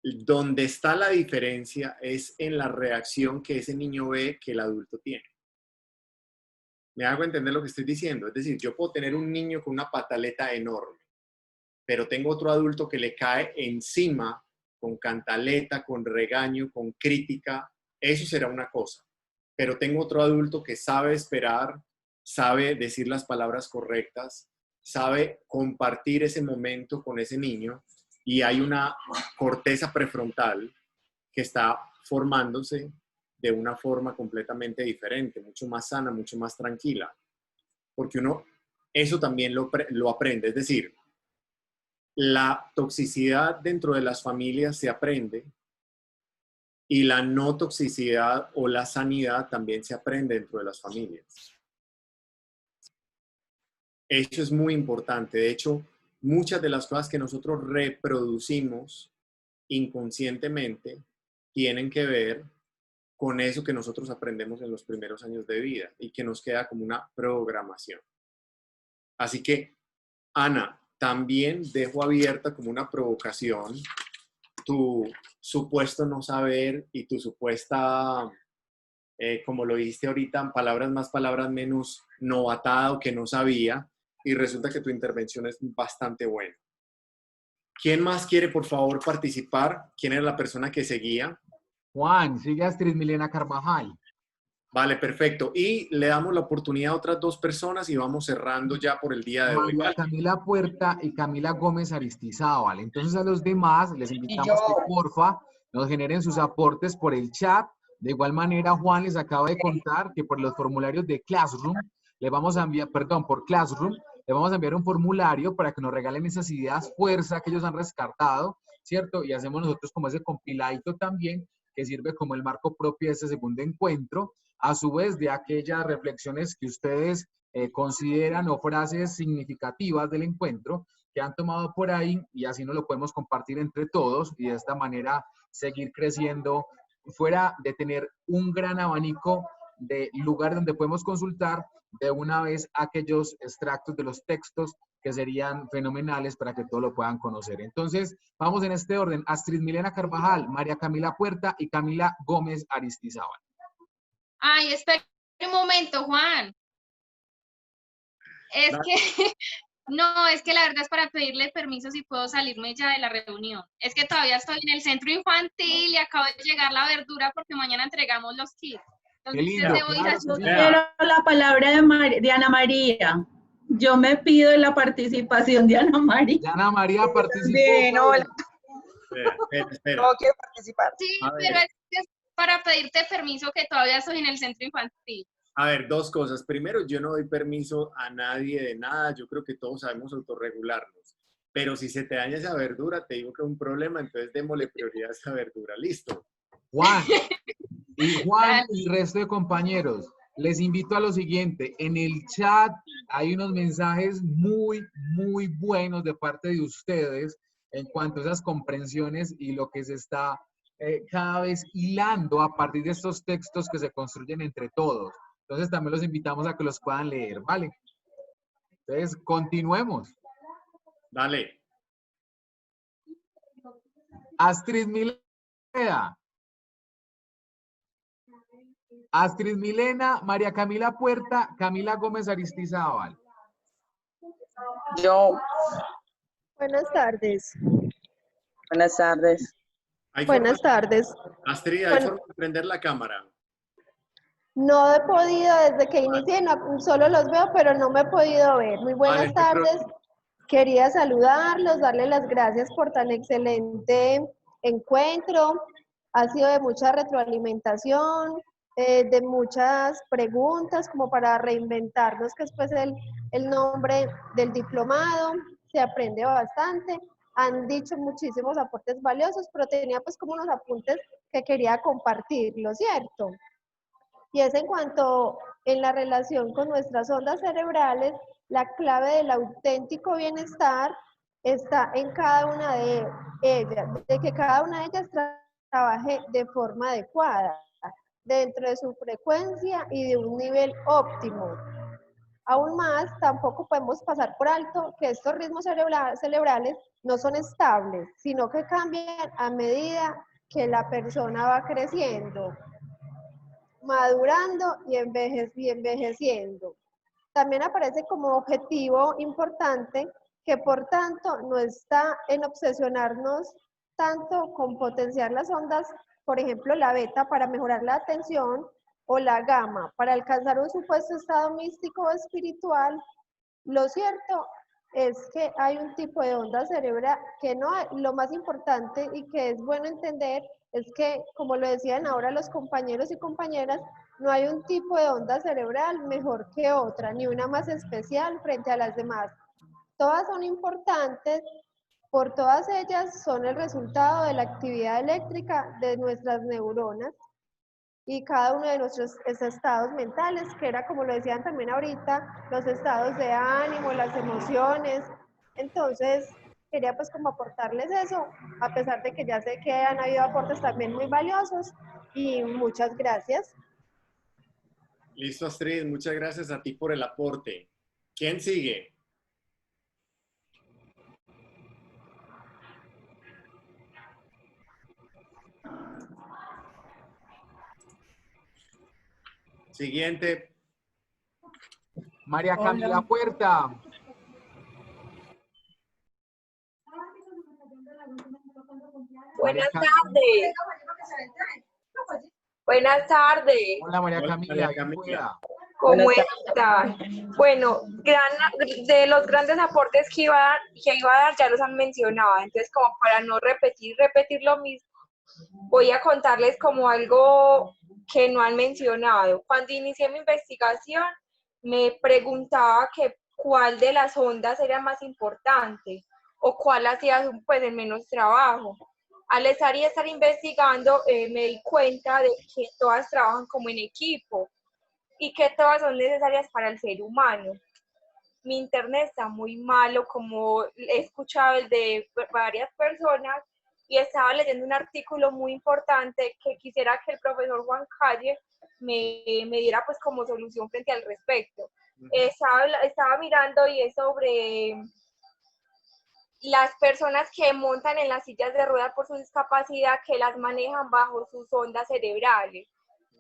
Donde está la diferencia es en la reacción que ese niño ve que el adulto tiene. ¿Me hago entender lo que estoy diciendo? Es decir, yo puedo tener un niño con una pataleta enorme, pero tengo otro adulto que le cae encima con cantaleta, con regaño, con crítica. Eso será una cosa. Pero tengo otro adulto que sabe esperar, sabe decir las palabras correctas, sabe compartir ese momento con ese niño y hay una corteza prefrontal que está formándose de una forma completamente diferente, mucho más sana, mucho más tranquila. Porque uno eso también lo aprende. Es decir, la toxicidad dentro de las familias se aprende y la no toxicidad o la sanidad también se aprende dentro de las familias. Eso es muy importante. De hecho, muchas de las cosas que nosotros reproducimos inconscientemente tienen que ver con eso que nosotros aprendemos en los primeros años de vida y que nos queda como una programación. Así que, Ana, también dejo abierta como una provocación tu supuesto no saber y tu supuesta, como lo dijiste ahorita, palabras más, palabras menos, novatado que no sabía, y resulta que tu intervención es bastante buena. ¿Quién más quiere, por favor, participar? ¿Quién era la persona que seguía? Juan, sigue a Astrid Milena Carvajal. Vale, perfecto. Y le damos la oportunidad a otras dos personas y vamos cerrando ya por el día de hoy. María Camila Puerta y Camila Gómez Aristizábal. Entonces a los demás les invitamos que porfa nos generen sus aportes por el chat. De igual manera, Juan les acaba de contar que por los formularios de Classroom le vamos a enviar, por Classroom, le vamos a enviar un formulario para que nos regalen esas ideas fuerza que ellos han rescatado, ¿cierto? Y hacemos nosotros como ese compiladito también que sirve como el marco propio de este segundo encuentro, a su vez de aquellas reflexiones que ustedes consideran o frases significativas del encuentro que han tomado por ahí y así nos lo podemos compartir entre todos y de esta manera seguir creciendo fuera de tener un gran abanico de lugares donde podemos consultar de una vez aquellos extractos de los textos que serían fenomenales para que todos lo puedan conocer. Entonces, vamos en este orden. Astrid Milena Carvajal, María Camila Puerta y Camila Gómez Aristizábal. Ay, espera un momento, Juan. Es que, no, es que la verdad es para pedirle permiso si puedo salirme ya de la reunión. Es que todavía estoy en el centro infantil y acabo de llegar la verdura porque mañana entregamos los kits. Qué Entonces lindo, debo ir claro a que sí. Quiero la palabra de Ana María. Yo me pido la participación de Ana María. Ya Ana María participó. Bien, hola. Espera. No quiero participar. Sí, A ver. pero es que es para pedirte permiso que todavía estoy en el centro infantil. A ver, dos cosas. Primero, yo no doy permiso a nadie de nada. Yo creo que todos sabemos autorregularnos. Pero si se te daña esa verdura, te digo que es un problema, entonces démosle prioridad a esa verdura. Listo. Juan y Dale. el resto de compañeros, les invito a lo siguiente. En el chat hay unos mensajes muy, muy buenos de parte de ustedes en cuanto a esas comprensiones y lo que se está cada vez hilando a partir de estos textos que se construyen entre todos. Entonces también los invitamos a que los puedan leer, ¿vale? Entonces, continuemos. Dale. Astrid Milena. Astrid Milena, María Camila Puerta, Camila Gómez Aristizábal. Yo. Buenas tardes. Buenas tardes. Buenas tardes. Astrid, ¿hay forma de prender la cámara? No he podido, desde que inicié, solo los veo, pero no me he podido ver. Muy buenas tardes. Quería saludarlos, darles las gracias por tan excelente encuentro. Ha sido de mucha retroalimentación, de muchas preguntas, como para reinventarnos, que es pues el nombre del diplomado. Se aprende bastante. Han dicho muchísimos aportes valiosos, pero tenía pues como unos apuntes que quería compartirlo, ¿cierto? Y es en cuanto en la relación con nuestras ondas cerebrales, la clave del auténtico bienestar está en cada una de ellas, de que cada una de ellas trabaje de forma adecuada, dentro de su frecuencia y de un nivel óptimo. Aún más, tampoco podemos pasar por alto que estos ritmos cerebrales no son estables, sino que cambian a medida que la persona va creciendo, madurando y envejeciendo. También aparece como objetivo importante que por tanto no está en obsesionarnos tanto con potenciar las ondas, por ejemplo la beta para mejorar la atención o la gamma para alcanzar un supuesto estado místico o espiritual. Lo cierto es que hay un tipo de onda cerebral que no hay. Lo más importante y que es bueno entender es que, como lo decían ahora los compañeros y compañeras, no hay un tipo de onda cerebral mejor que otra, ni una más especial frente a las demás. Todas son importantes, por todas ellas son el resultado de la actividad eléctrica de nuestras neuronas y cada uno de nuestros estados mentales, que era como lo decían también ahorita, los estados de ánimo, las emociones. Entonces, quería pues como aportarles eso, a pesar de que ya sé que han habido aportes también muy valiosos, y muchas gracias. Listo, Astrid, muchas gracias a ti por el aporte. ¿Quién sigue? Siguiente. María Camila Puerta. Buenas tardes. Buenas tardes. Hola María Camila. ¿Cómo están? Bueno, de los grandes aportes que iba a dar ya los han mencionado, entonces como para no repetir lo mismo, voy a contarles como algo que no han mencionado. Cuando inicié mi investigación, me preguntaba que cuál de las ondas era más importante o cuál hacía pues el menos trabajo. Al estar investigando, me di cuenta de que todas trabajan como en equipo y que todas son necesarias para el ser humano. Mi internet está muy malo, como he escuchado el de varias personas, y estaba leyendo un artículo muy importante que quisiera que el profesor Juan Calle me diera pues como solución frente al respecto. Estaba mirando y es sobre las personas que montan en las sillas de ruedas por su discapacidad, que las manejan bajo sus ondas cerebrales.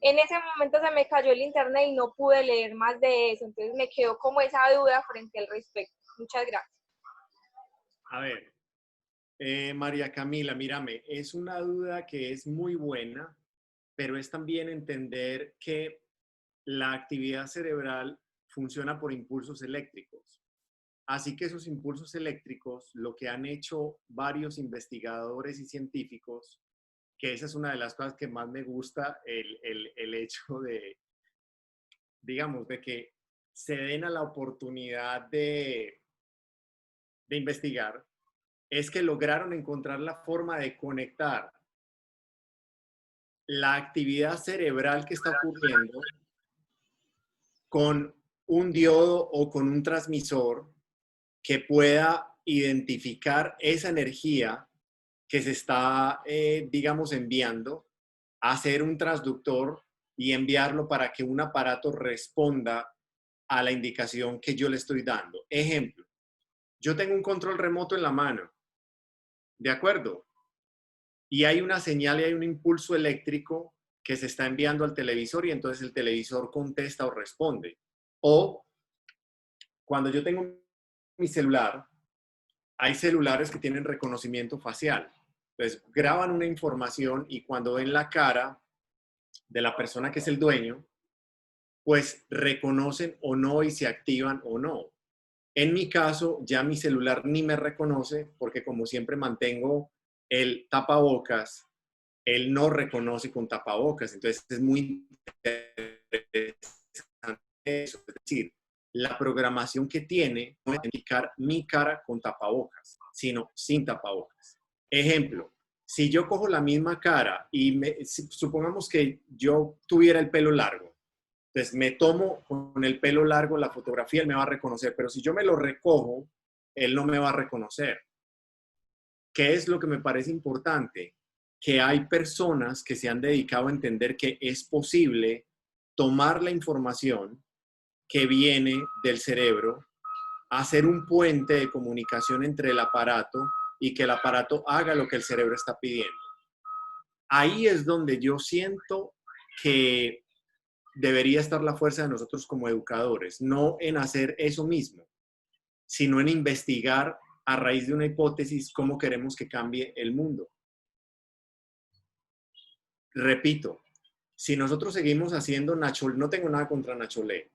en ese momento se me cayó el internet y no pude leer más de eso, entonces me quedó como esa duda frente al respecto. Muchas gracias. A ver, María Camila, mírame, es una duda que es muy buena, pero es también entender que la actividad cerebral funciona por impulsos eléctricos. Así que esos impulsos eléctricos, lo que han hecho varios investigadores y científicos, que esa es una de las cosas que más me gusta, el hecho de, digamos, de que se den a la oportunidad de investigar, es que lograron encontrar la forma de conectar la actividad cerebral que está ocurriendo con un diodo o con un transmisor que pueda identificar esa energía que se está, digamos, enviando, hacer un transductor y enviarlo para que un aparato responda a la indicación que yo le estoy dando. Ejemplo, yo tengo un control remoto en la mano, ¿de acuerdo? Y hay una señal y hay un impulso eléctrico que se está enviando al televisor y entonces el televisor contesta o responde. O cuando yo tengo mi celular, hay celulares que tienen reconocimiento facial. Entonces graban una información y cuando ven la cara de la persona que es el dueño, pues reconocen o no y se activan o no. En mi caso, ya mi celular ni me reconoce porque como siempre mantengo el tapabocas, él no reconoce con tapabocas. Entonces es muy interesante eso. Es decir, la programación que tiene no es identificar mi cara con tapabocas, sino sin tapabocas. Ejemplo, si yo cojo la misma cara y supongamos que yo tuviera el pelo largo, entonces me tomo con el pelo largo la fotografía, él me va a reconocer, pero si yo me lo recojo, él no me va a reconocer. ¿Qué es lo que me parece importante? Que hay personas que se han dedicado a entender que es posible tomar la información que viene del cerebro, hacer un puente de comunicación entre el aparato y que el aparato haga lo que el cerebro está pidiendo. Ahí es donde yo siento que debería estar la fuerza de nosotros como educadores, no en hacer eso mismo, sino en investigar a raíz de una hipótesis cómo queremos que cambie el mundo. Repito, si nosotros seguimos haciendo no tengo nada contra Nacholé,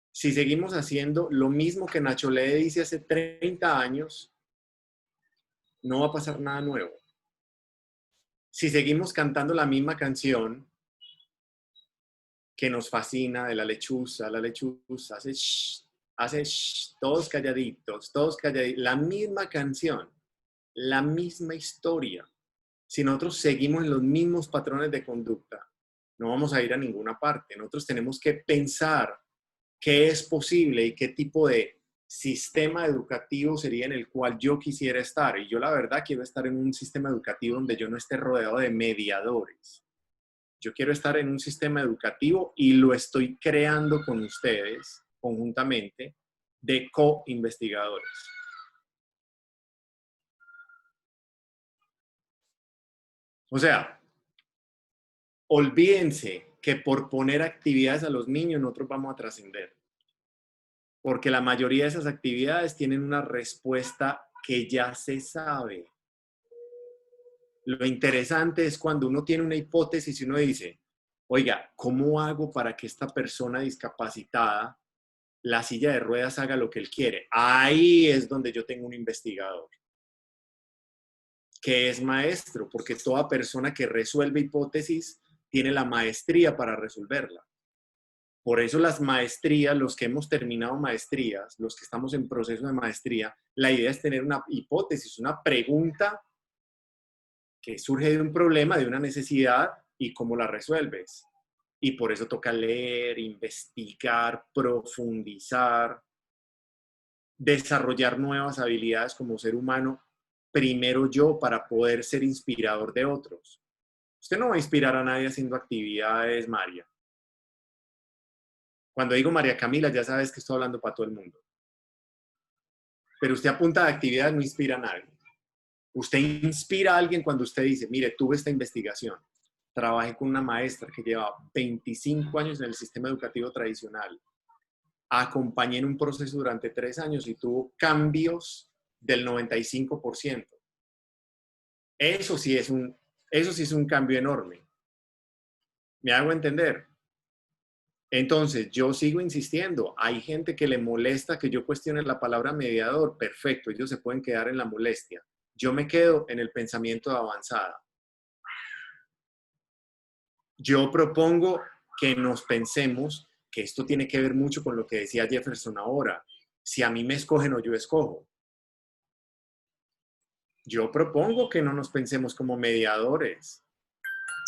si seguimos haciendo lo mismo que Nacholé dice hace 30 años, no va a pasar nada nuevo. Si seguimos cantando la misma canción que nos fascina de la lechuza hace shh, todos calladitos, la misma canción, la misma historia. Si nosotros seguimos en los mismos patrones de conducta, no vamos a ir a ninguna parte. Nosotros tenemos que pensar qué es posible y qué tipo de sistema educativo sería en el cual yo quisiera estar. Y yo la verdad quiero estar en un sistema educativo donde yo no esté rodeado de mediadores. Yo quiero estar en un sistema educativo y lo estoy creando con ustedes conjuntamente de co-investigadores. O sea, olvídense que por poner actividades a los niños nosotros vamos a trascender. Porque la mayoría de esas actividades tienen una respuesta que ya se sabe. Lo interesante es cuando uno tiene una hipótesis y uno dice, oiga, ¿cómo hago para que esta persona discapacitada, la silla de ruedas, haga lo que él quiere? Ahí es donde yo tengo un investigador que es maestro, porque toda persona que resuelve hipótesis tiene la maestría para resolverla. Por eso las maestrías, los que hemos terminado maestrías, los que estamos en proceso de maestría, la idea es tener una hipótesis, una pregunta que surge de un problema, de una necesidad y cómo la resuelves. Y por eso toca leer, investigar, profundizar, desarrollar nuevas habilidades como ser humano, primero yo para poder ser inspirador de otros. Usted no va a inspirar a nadie haciendo actividades, María. Cuando digo María Camila, ya sabes que estoy hablando para todo el mundo. Pero usted a punta de actividades no inspira a nadie. Usted inspira a alguien cuando usted dice, mire, tuve esta investigación. trabajé con una maestra que lleva 25 años en el sistema educativo tradicional. Acompañé en un proceso durante 3 años y tuvo cambios del 95%. Eso sí es un cambio enorme. ¿Me hago entender? Entonces, yo sigo insistiendo. Hay gente que le molesta que yo cuestione la palabra mediador. Perfecto, ellos se pueden quedar en la molestia. Yo me quedo en el pensamiento de avanzada. Yo propongo que nos pensemos que esto tiene que ver mucho con lo que decía Jefferson ahora. Si a mí me escogen o yo escojo. Yo propongo que no nos pensemos como mediadores.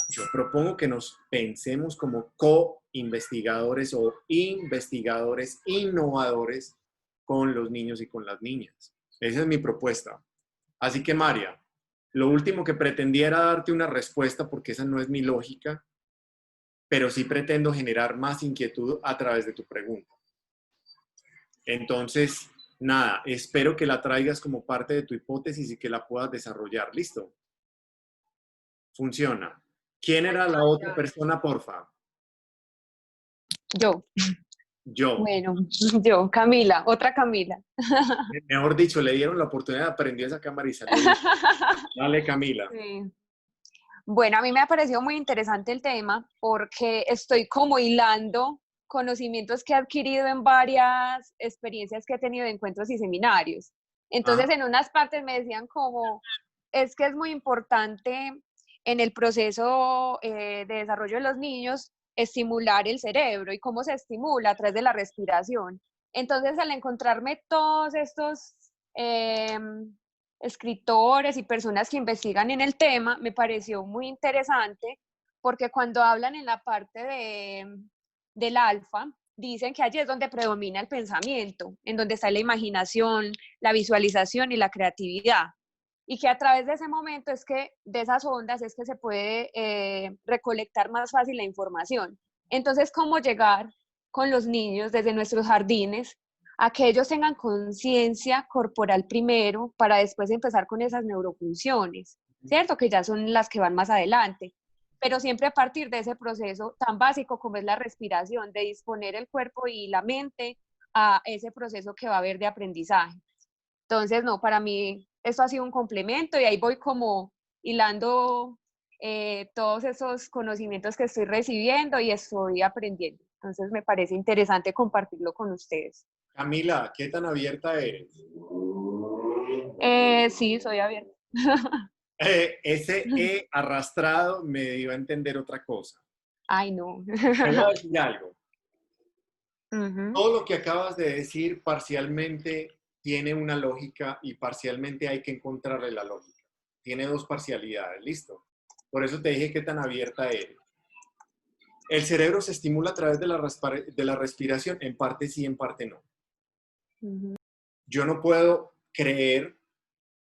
Yo propongo que nos pensemos como co-investigadores o investigadores innovadores con los niños y con las niñas. Esa es mi propuesta. Así que, María, lo último que pretendía era darte una respuesta, porque esa no es mi lógica, pero sí pretendo generar más inquietud a través de tu pregunta. Entonces, nada, espero que la traigas como parte de tu hipótesis y que la puedas desarrollar. ¿Listo? Funciona. ¿Quién era la otra persona, porfa? Yo. Yo. Bueno, yo, Camila, otra Camila. Mejor dicho, le dieron la oportunidad, aprendió esa cámara y salió. Dale, Camila. Sí. Bueno, a mí me ha parecido muy interesante el tema porque estoy como hilando conocimientos que he adquirido en varias experiencias que he tenido de encuentros y seminarios. Entonces, en unas partes me decían como, es que es muy importante en el proceso de desarrollo de los niños estimular el cerebro y cómo se estimula a través de la respiración. Entonces, al encontrarme todos estos escritores y personas que investigan en el tema, me pareció muy interesante porque cuando hablan en la parte del alfa, dicen que allí es donde predomina el pensamiento, en donde está la imaginación, la visualización y la creatividad. Y que a través de ese momento de esas ondas es que se puede recolectar más fácil la información. Entonces, ¿cómo llegar con los niños desde nuestros jardines a que ellos tengan conciencia corporal primero para después empezar con esas neurofunciones, ¿cierto? Que ya son las que van más adelante. Pero siempre a partir de ese proceso tan básico como es la respiración, de disponer el cuerpo y la mente a ese proceso que va a haber de aprendizaje. Entonces, no, para mí esto ha sido un complemento y ahí voy como hilando todos esos conocimientos que estoy recibiendo y estoy aprendiendo. Entonces, me parece interesante compartirlo con ustedes. Camila, ¿qué tan abierta eres? Sí, soy abierta. Ese arrastrado me dio a entender otra cosa. Ay, no. Te voy a decir algo. Todo lo que acabas de decir parcialmente tiene una lógica y parcialmente hay que encontrarle la lógica. Tiene dos parcialidades, ¿listo? Por eso te dije qué tan abierta eres. El cerebro se estimula a través de la respiración, en parte sí, en parte no. Yo no puedo creer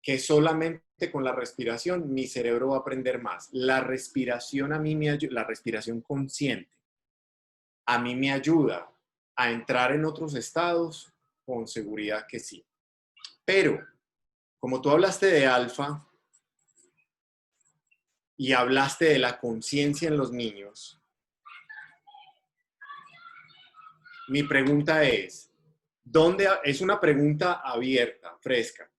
que solamente con la respiración mi cerebro va a aprender más. La respiración a mí me ayuda, la respiración consciente, a mí me ayuda a entrar en otros estados, con seguridad que sí. Pero, como tú hablaste de alfa y hablaste de la conciencia en los niños, mi pregunta es, es una pregunta abierta, fresca.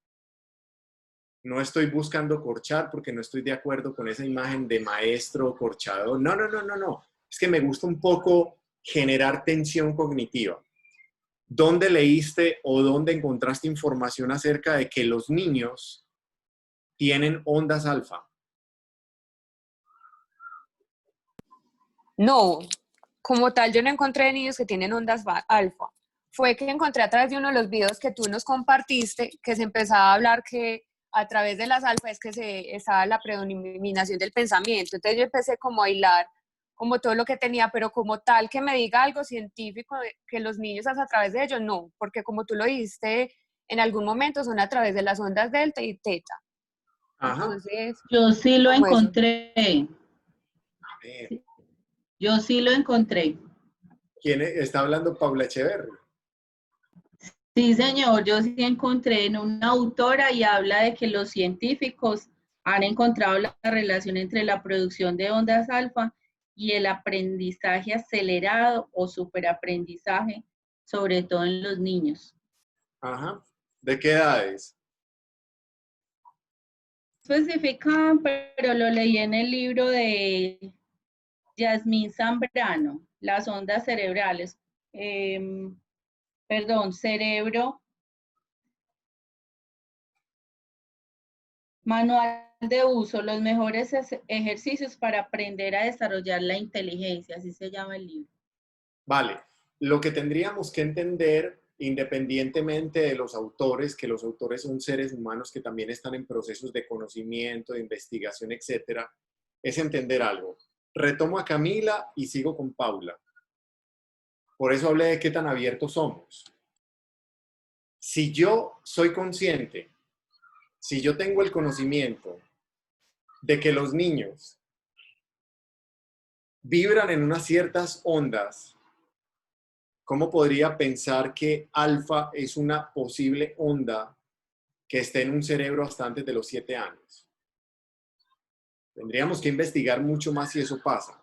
No estoy buscando corchar porque no estoy de acuerdo con esa imagen de maestro corchador. No. Es que me gusta un poco generar tensión cognitiva. ¿Dónde leíste o dónde encontraste información acerca de que los niños tienen ondas alfa? No, como tal yo no encontré niños que tienen ondas alfa. Fue que encontré a través de uno de los videos que tú nos compartiste que se empezaba a hablar que a través de las alfa es que estaba la predominación del pensamiento. Entonces yo empecé como a hilar como todo lo que tenía, pero como tal que me diga algo científico que los niños hacen a través de ellos, no, porque como tú lo dijiste, en algún momento son a través de las ondas delta y teta. Ajá. Entonces, yo sí lo encontré. A ver. Yo sí lo encontré. ¿Quién está hablando? Paula Echeverri. Sí, señor, yo sí encontré en una autora y habla de que los científicos han encontrado la relación entre la producción de ondas alfa y el aprendizaje acelerado o superaprendizaje, sobre todo en los niños. Ajá. ¿De qué edades? Especifican, pero lo leí en el libro de Yasmín Zambrano, las ondas cerebrales. Cerebro. Manual de uso, los mejores ejercicios para aprender a desarrollar la inteligencia, así se llama el libro. Vale, lo que tendríamos que entender, independientemente de los autores, que los autores son seres humanos que también están en procesos de conocimiento, de investigación, etcétera, es entender algo. Retomo a Camila y sigo con Paula. Por eso hablé de qué tan abiertos somos. Si yo soy consciente, si yo tengo el conocimiento de que los niños vibran en unas ciertas ondas, ¿cómo podría pensar que alfa es una posible onda que esté en un cerebro hasta antes de los 7 años? Tendríamos que investigar mucho más si eso pasa.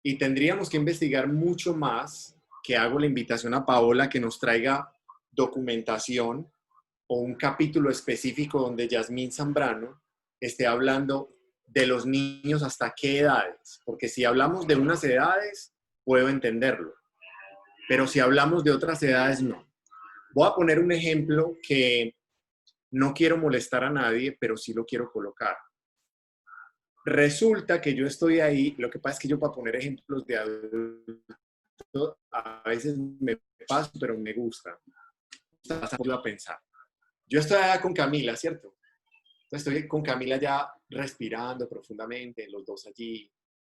Y tendríamos que investigar mucho más, que hago la invitación a Paola que nos traiga documentación o un capítulo específico donde Yasmín Zambrano esté hablando de los niños hasta qué edades. Porque si hablamos de unas edades, puedo entenderlo. Pero si hablamos de otras edades, no. Voy a poner un ejemplo que no quiero molestar a nadie, pero sí lo quiero colocar. Resulta que yo estoy ahí, lo que pasa es que yo para poner ejemplos de adultos, a veces me paso, pero me gusta. A pensar. Yo estoy allá con Camila, ¿cierto? Entonces estoy con Camila ya respirando profundamente, los dos allí,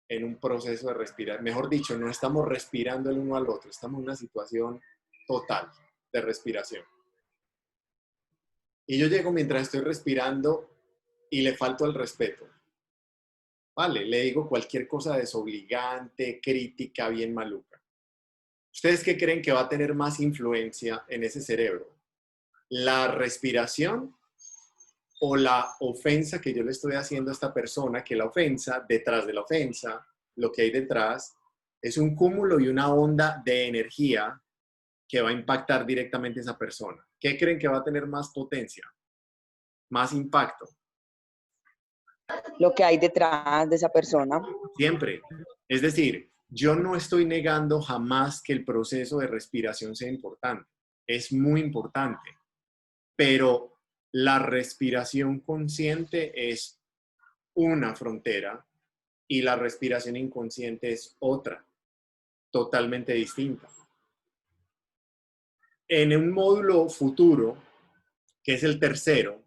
en un proceso de respirar. Mejor dicho, no estamos respirando el uno al otro, estamos en una situación total de respiración. Y yo llego mientras estoy respirando y le falto el respeto. Vale, le digo cualquier cosa desobligante, crítica, bien maluca. ¿Ustedes qué creen que va a tener más influencia en ese cerebro? ¿La respiración o la ofensa que yo le estoy haciendo a esta persona? Que la ofensa, detrás de la ofensa, lo que hay detrás, es un cúmulo y una onda de energía que va a impactar directamente a esa persona. ¿Qué creen que va a tener más potencia? Más impacto. Lo que hay detrás de esa persona. Siempre. Es decir, yo no estoy negando jamás que el proceso de respiración sea importante. Es muy importante. Pero la respiración consciente es una frontera y la respiración inconsciente es otra, totalmente distinta. En un módulo futuro, que es el tercero,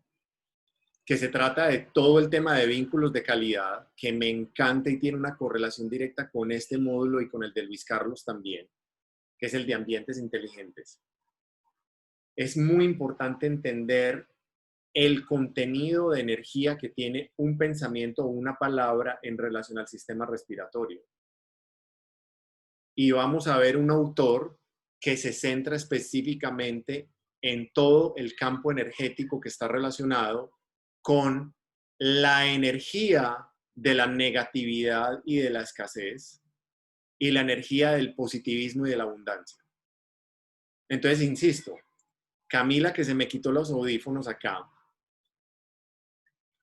que se trata de todo el tema de vínculos de calidad, que me encanta y tiene una correlación directa con este módulo y con el de Luis Carlos también, que es el de ambientes inteligentes. Es muy importante entender el contenido de energía que tiene un pensamiento o una palabra en relación al sistema respiratorio. Y vamos a ver un autor que se centra específicamente en todo el campo energético que está relacionado con la energía de la negatividad y de la escasez y la energía del positivismo y de la abundancia. Entonces, insisto, Camila, que se me quitó los audífonos acá,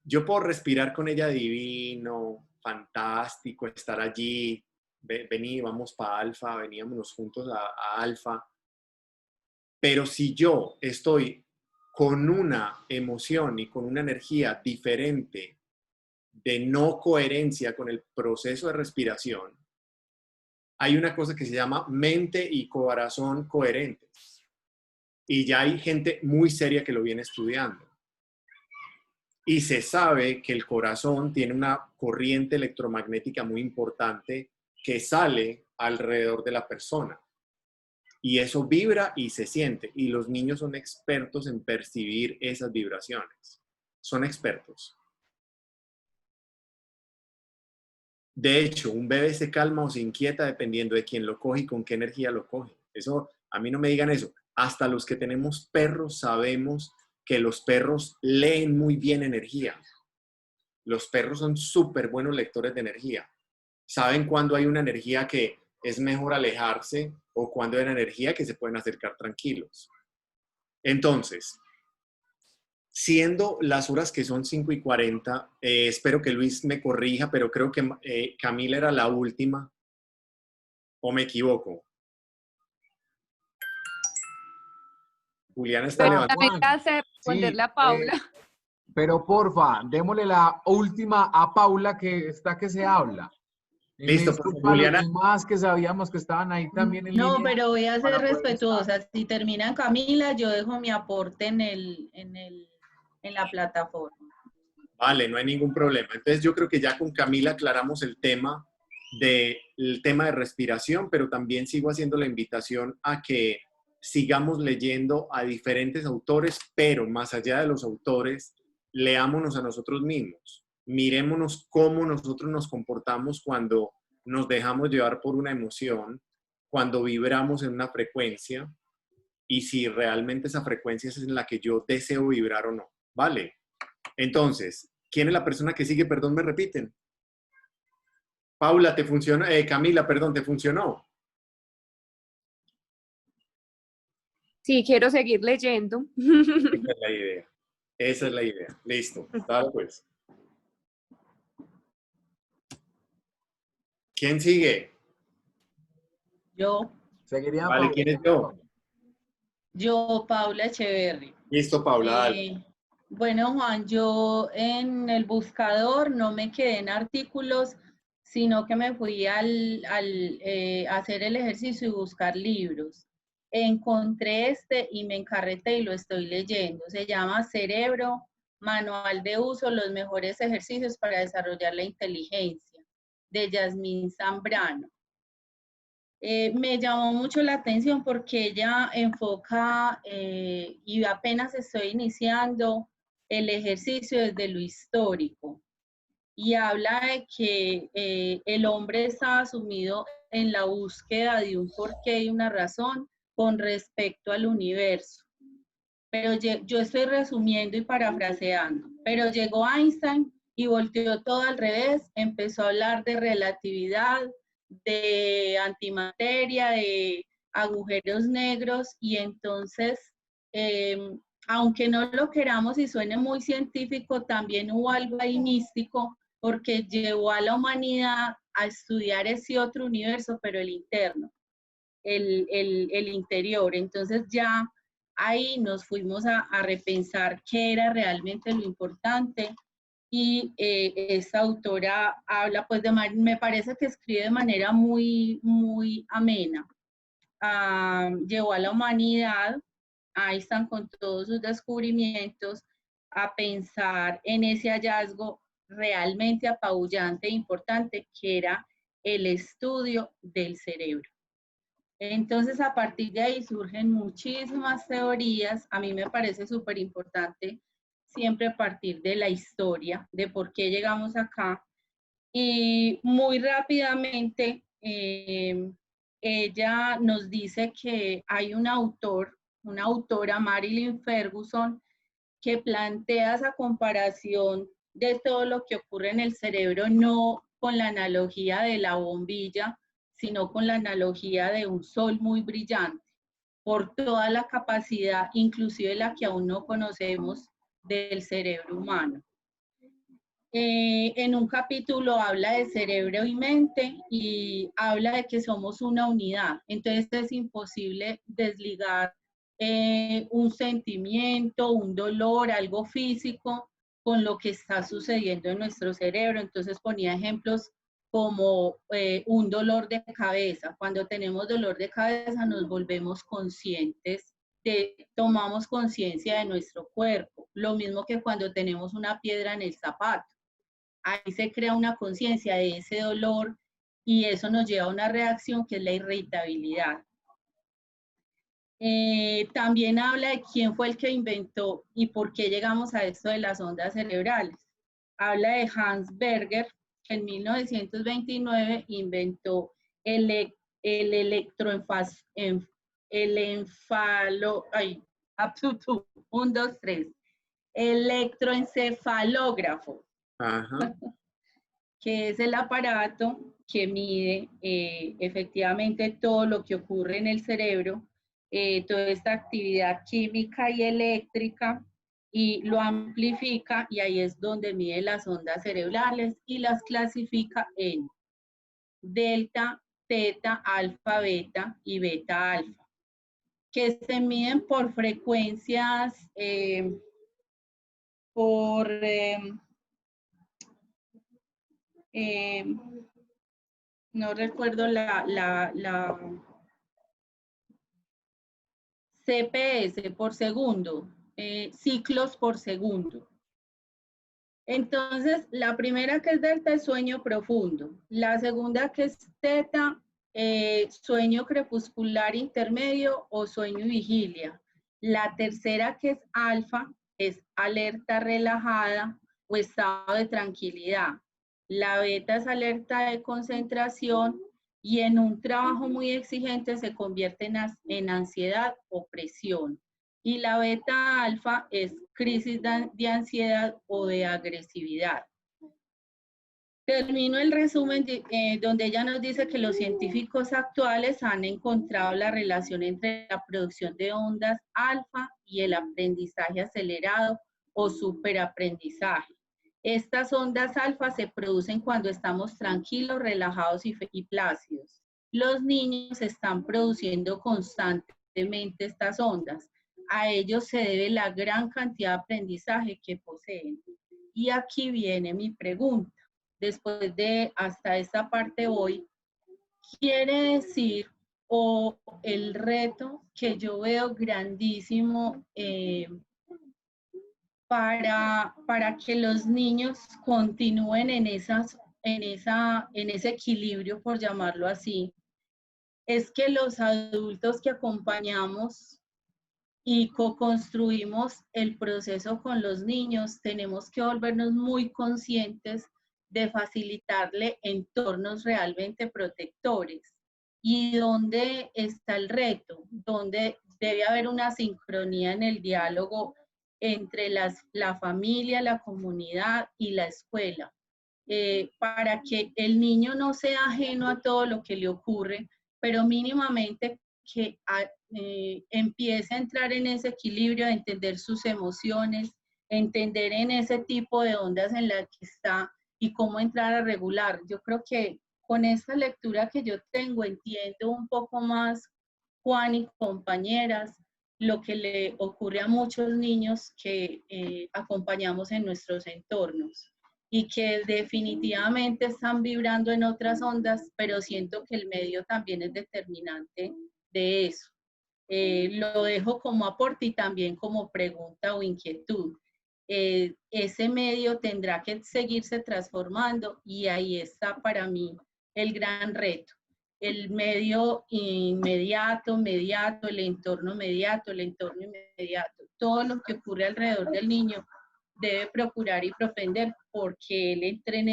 yo puedo respirar con ella divino, fantástico, estar allí, vení, vamos para Alfa, veníamos juntos a Alfa, pero si yo estoy con una emoción y con una energía diferente de no coherencia con el proceso de respiración, hay una cosa que se llama mente y corazón coherentes. Y ya hay gente muy seria que lo viene estudiando. Y se sabe que el corazón tiene una corriente electromagnética muy importante que sale alrededor de la persona. Y eso vibra y se siente. Y los niños son expertos en percibir esas vibraciones. Son expertos. De hecho, un bebé se calma o se inquieta dependiendo de quién lo coge y con qué energía lo coge. Eso, a mí no me digan eso. Hasta los que tenemos perros sabemos que los perros leen muy bien energía. Los perros son súper buenos lectores de energía. Saben cuándo hay una energía que es mejor alejarse o cuándo hay una energía que se pueden acercar tranquilos. Entonces, siendo las horas que son 5:40, espero que Luis me corrija, pero creo que Camila era la última, ¿o me equivoco? Juliana está Pero levantando. también hace responderle a Paula. Pero porfa, démosle la última a Paula, que está que se habla. Y Listo, me pues, disculpa a los Juliana. demás que sabíamos que estaban ahí también en No, línea. pero voy a ser para poder respetuosa. Si termina Camila, yo dejo mi aporte en la plataforma. Vale, no hay ningún problema. Entonces yo creo que ya con Camila aclaramos el tema de respiración, pero también sigo haciendo la invitación a que sigamos leyendo a diferentes autores, pero más allá de los autores, leámonos a nosotros mismos. Mirémonos cómo nosotros nos comportamos cuando nos dejamos llevar por una emoción, cuando vibramos en una frecuencia y si realmente esa frecuencia es en la que yo deseo vibrar o no. ¿Vale? Entonces, ¿quién es la persona que sigue? Perdón, me repiten. Paula, ¿te funcionó? Camila, perdón, ¿te funcionó? Sí, quiero seguir leyendo. Esa es la idea. Esa es la idea. Listo. Dale pues. ¿Quién sigue? Yo. Seguiría Vale, ¿quién es yo? Yo, Paula Echeverri. Listo, Paula, dale. Bueno, Juan, yo en el buscador no me quedé en artículos, sino que me fui al hacer el ejercicio y buscar libros. Encontré este y me encarreté y lo estoy leyendo. Se llama Cerebro, Manual de Uso, los mejores ejercicios para desarrollar la inteligencia, de Yasmín Zambrano. Me llamó mucho la atención porque ella enfoca, y apenas estoy iniciando, el ejercicio desde lo histórico. Y habla de que el hombre estaba sumido en la búsqueda de un porqué y una razón con respecto al universo. Pero yo estoy resumiendo y parafraseando. Pero llegó Einstein y volteó todo al revés, empezó a hablar de relatividad, de antimateria, de agujeros negros, y entonces, aunque no lo queramos y suene muy científico, también hubo algo ahí místico, porque llevó a la humanidad a estudiar ese otro universo, pero el interno, el interior. Entonces ya ahí nos fuimos a repensar qué era realmente lo importante. Y esta autora habla, pues, me parece que escribe de manera muy, muy amena. Llevó a la humanidad, ahí están con todos sus descubrimientos, a pensar en ese hallazgo realmente apabullante e importante que era el estudio del cerebro. Entonces, a partir de ahí surgen muchísimas teorías. A mí me parece súper importante siempre partir de la historia, de por qué llegamos acá. Y muy rápidamente, ella nos dice que hay un autor, una autora, Marilyn Ferguson, que plantea esa comparación de todo lo que ocurre en el cerebro, no con la analogía de la bombilla, sino con la analogía de un sol muy brillante, por toda la capacidad, inclusive la que aún no conocemos, del cerebro humano. En un capítulo habla de cerebro y mente y habla de que somos una unidad. Entonces es imposible desligar un sentimiento, un dolor, algo físico con lo que está sucediendo en nuestro cerebro. Entonces ponía ejemplos como un dolor de cabeza. Cuando tenemos dolor de cabeza nos volvemos conscientes, tomamos conciencia de nuestro cuerpo. Lo mismo que cuando tenemos una piedra en el zapato. Ahí se crea una conciencia de ese dolor y eso nos lleva a una reacción que es la irritabilidad. También habla de quién fue el que inventó y por qué llegamos a esto de las ondas cerebrales. Habla de Hans Berger, que en 1929 inventó el electroencefalógrafo. Ajá. que es el aparato que mide efectivamente todo lo que ocurre en el cerebro, toda esta actividad química y eléctrica, y lo amplifica, y ahí es donde mide las ondas cerebrales y las clasifica en delta, teta, alfa, beta y beta, alfa, que se miden por frecuencias, por no recuerdo la CPS por segundo, ciclos por segundo. Entonces, la primera que es delta es sueño profundo, la segunda que es teta, sueño crepuscular intermedio o sueño y vigilia. La tercera que es alfa es alerta relajada o estado de tranquilidad. La beta es alerta de concentración y en un trabajo muy exigente se convierte en ansiedad o presión. Y la beta alfa es crisis de ansiedad o de agresividad. Termino el resumen donde ella nos dice que los científicos actuales han encontrado la relación entre la producción de ondas alfa y el aprendizaje acelerado o superaprendizaje. Estas ondas alfa se producen cuando estamos tranquilos, relajados y plácidos. Los niños están produciendo constantemente estas ondas. A ellos se debe la gran cantidad de aprendizaje que poseen. Y aquí viene mi pregunta. Después de hasta esta parte hoy, quiere decir, o el reto que yo veo grandísimo para que los niños continúen en ese equilibrio, por llamarlo así, es que los adultos que acompañamos y co-construimos el proceso con los niños, tenemos que volvernos muy conscientes de facilitarle entornos realmente protectores. ¿Y dónde está el reto? Donde debe haber una sincronía en el diálogo entre la familia, la comunidad y la escuela, para que el niño no sea ajeno a todo lo que le ocurre, pero mínimamente que empiece a entrar en ese equilibrio, a entender sus emociones, entender en ese tipo de ondas en las que está y cómo entrar a regular. Yo creo que con esta lectura que yo tengo entiendo un poco más, Juan y compañeras, lo que le ocurre a muchos niños que acompañamos en nuestros entornos y que definitivamente están vibrando en otras ondas, pero siento que el medio también es determinante de eso. Lo dejo como aporte y también como pregunta o inquietud. Ese medio tendrá que seguirse transformando y ahí está para mí el gran reto. El medio inmediato, el entorno inmediato, todo lo que ocurre alrededor del niño debe procurar y propender porque él entre en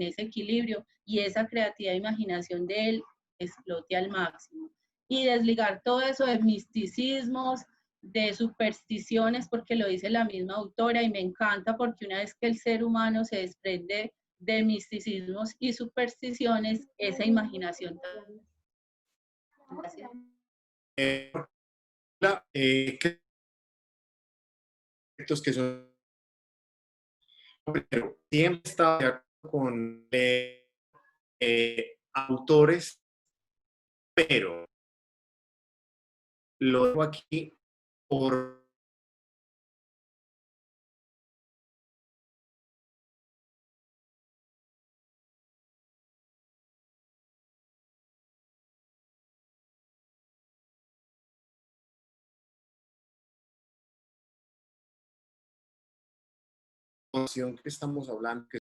ese equilibrio y esa creatividad e imaginación de él explote al máximo. Y desligar todo eso de misticismos, de supersticiones, porque lo dice la misma autora y me encanta porque una vez que el ser humano se desprende de misticismos y supersticiones, esa imaginación también. Que son, pero siempre está de acuerdo con autores, pero lo dejo aquí por que estamos hablando, que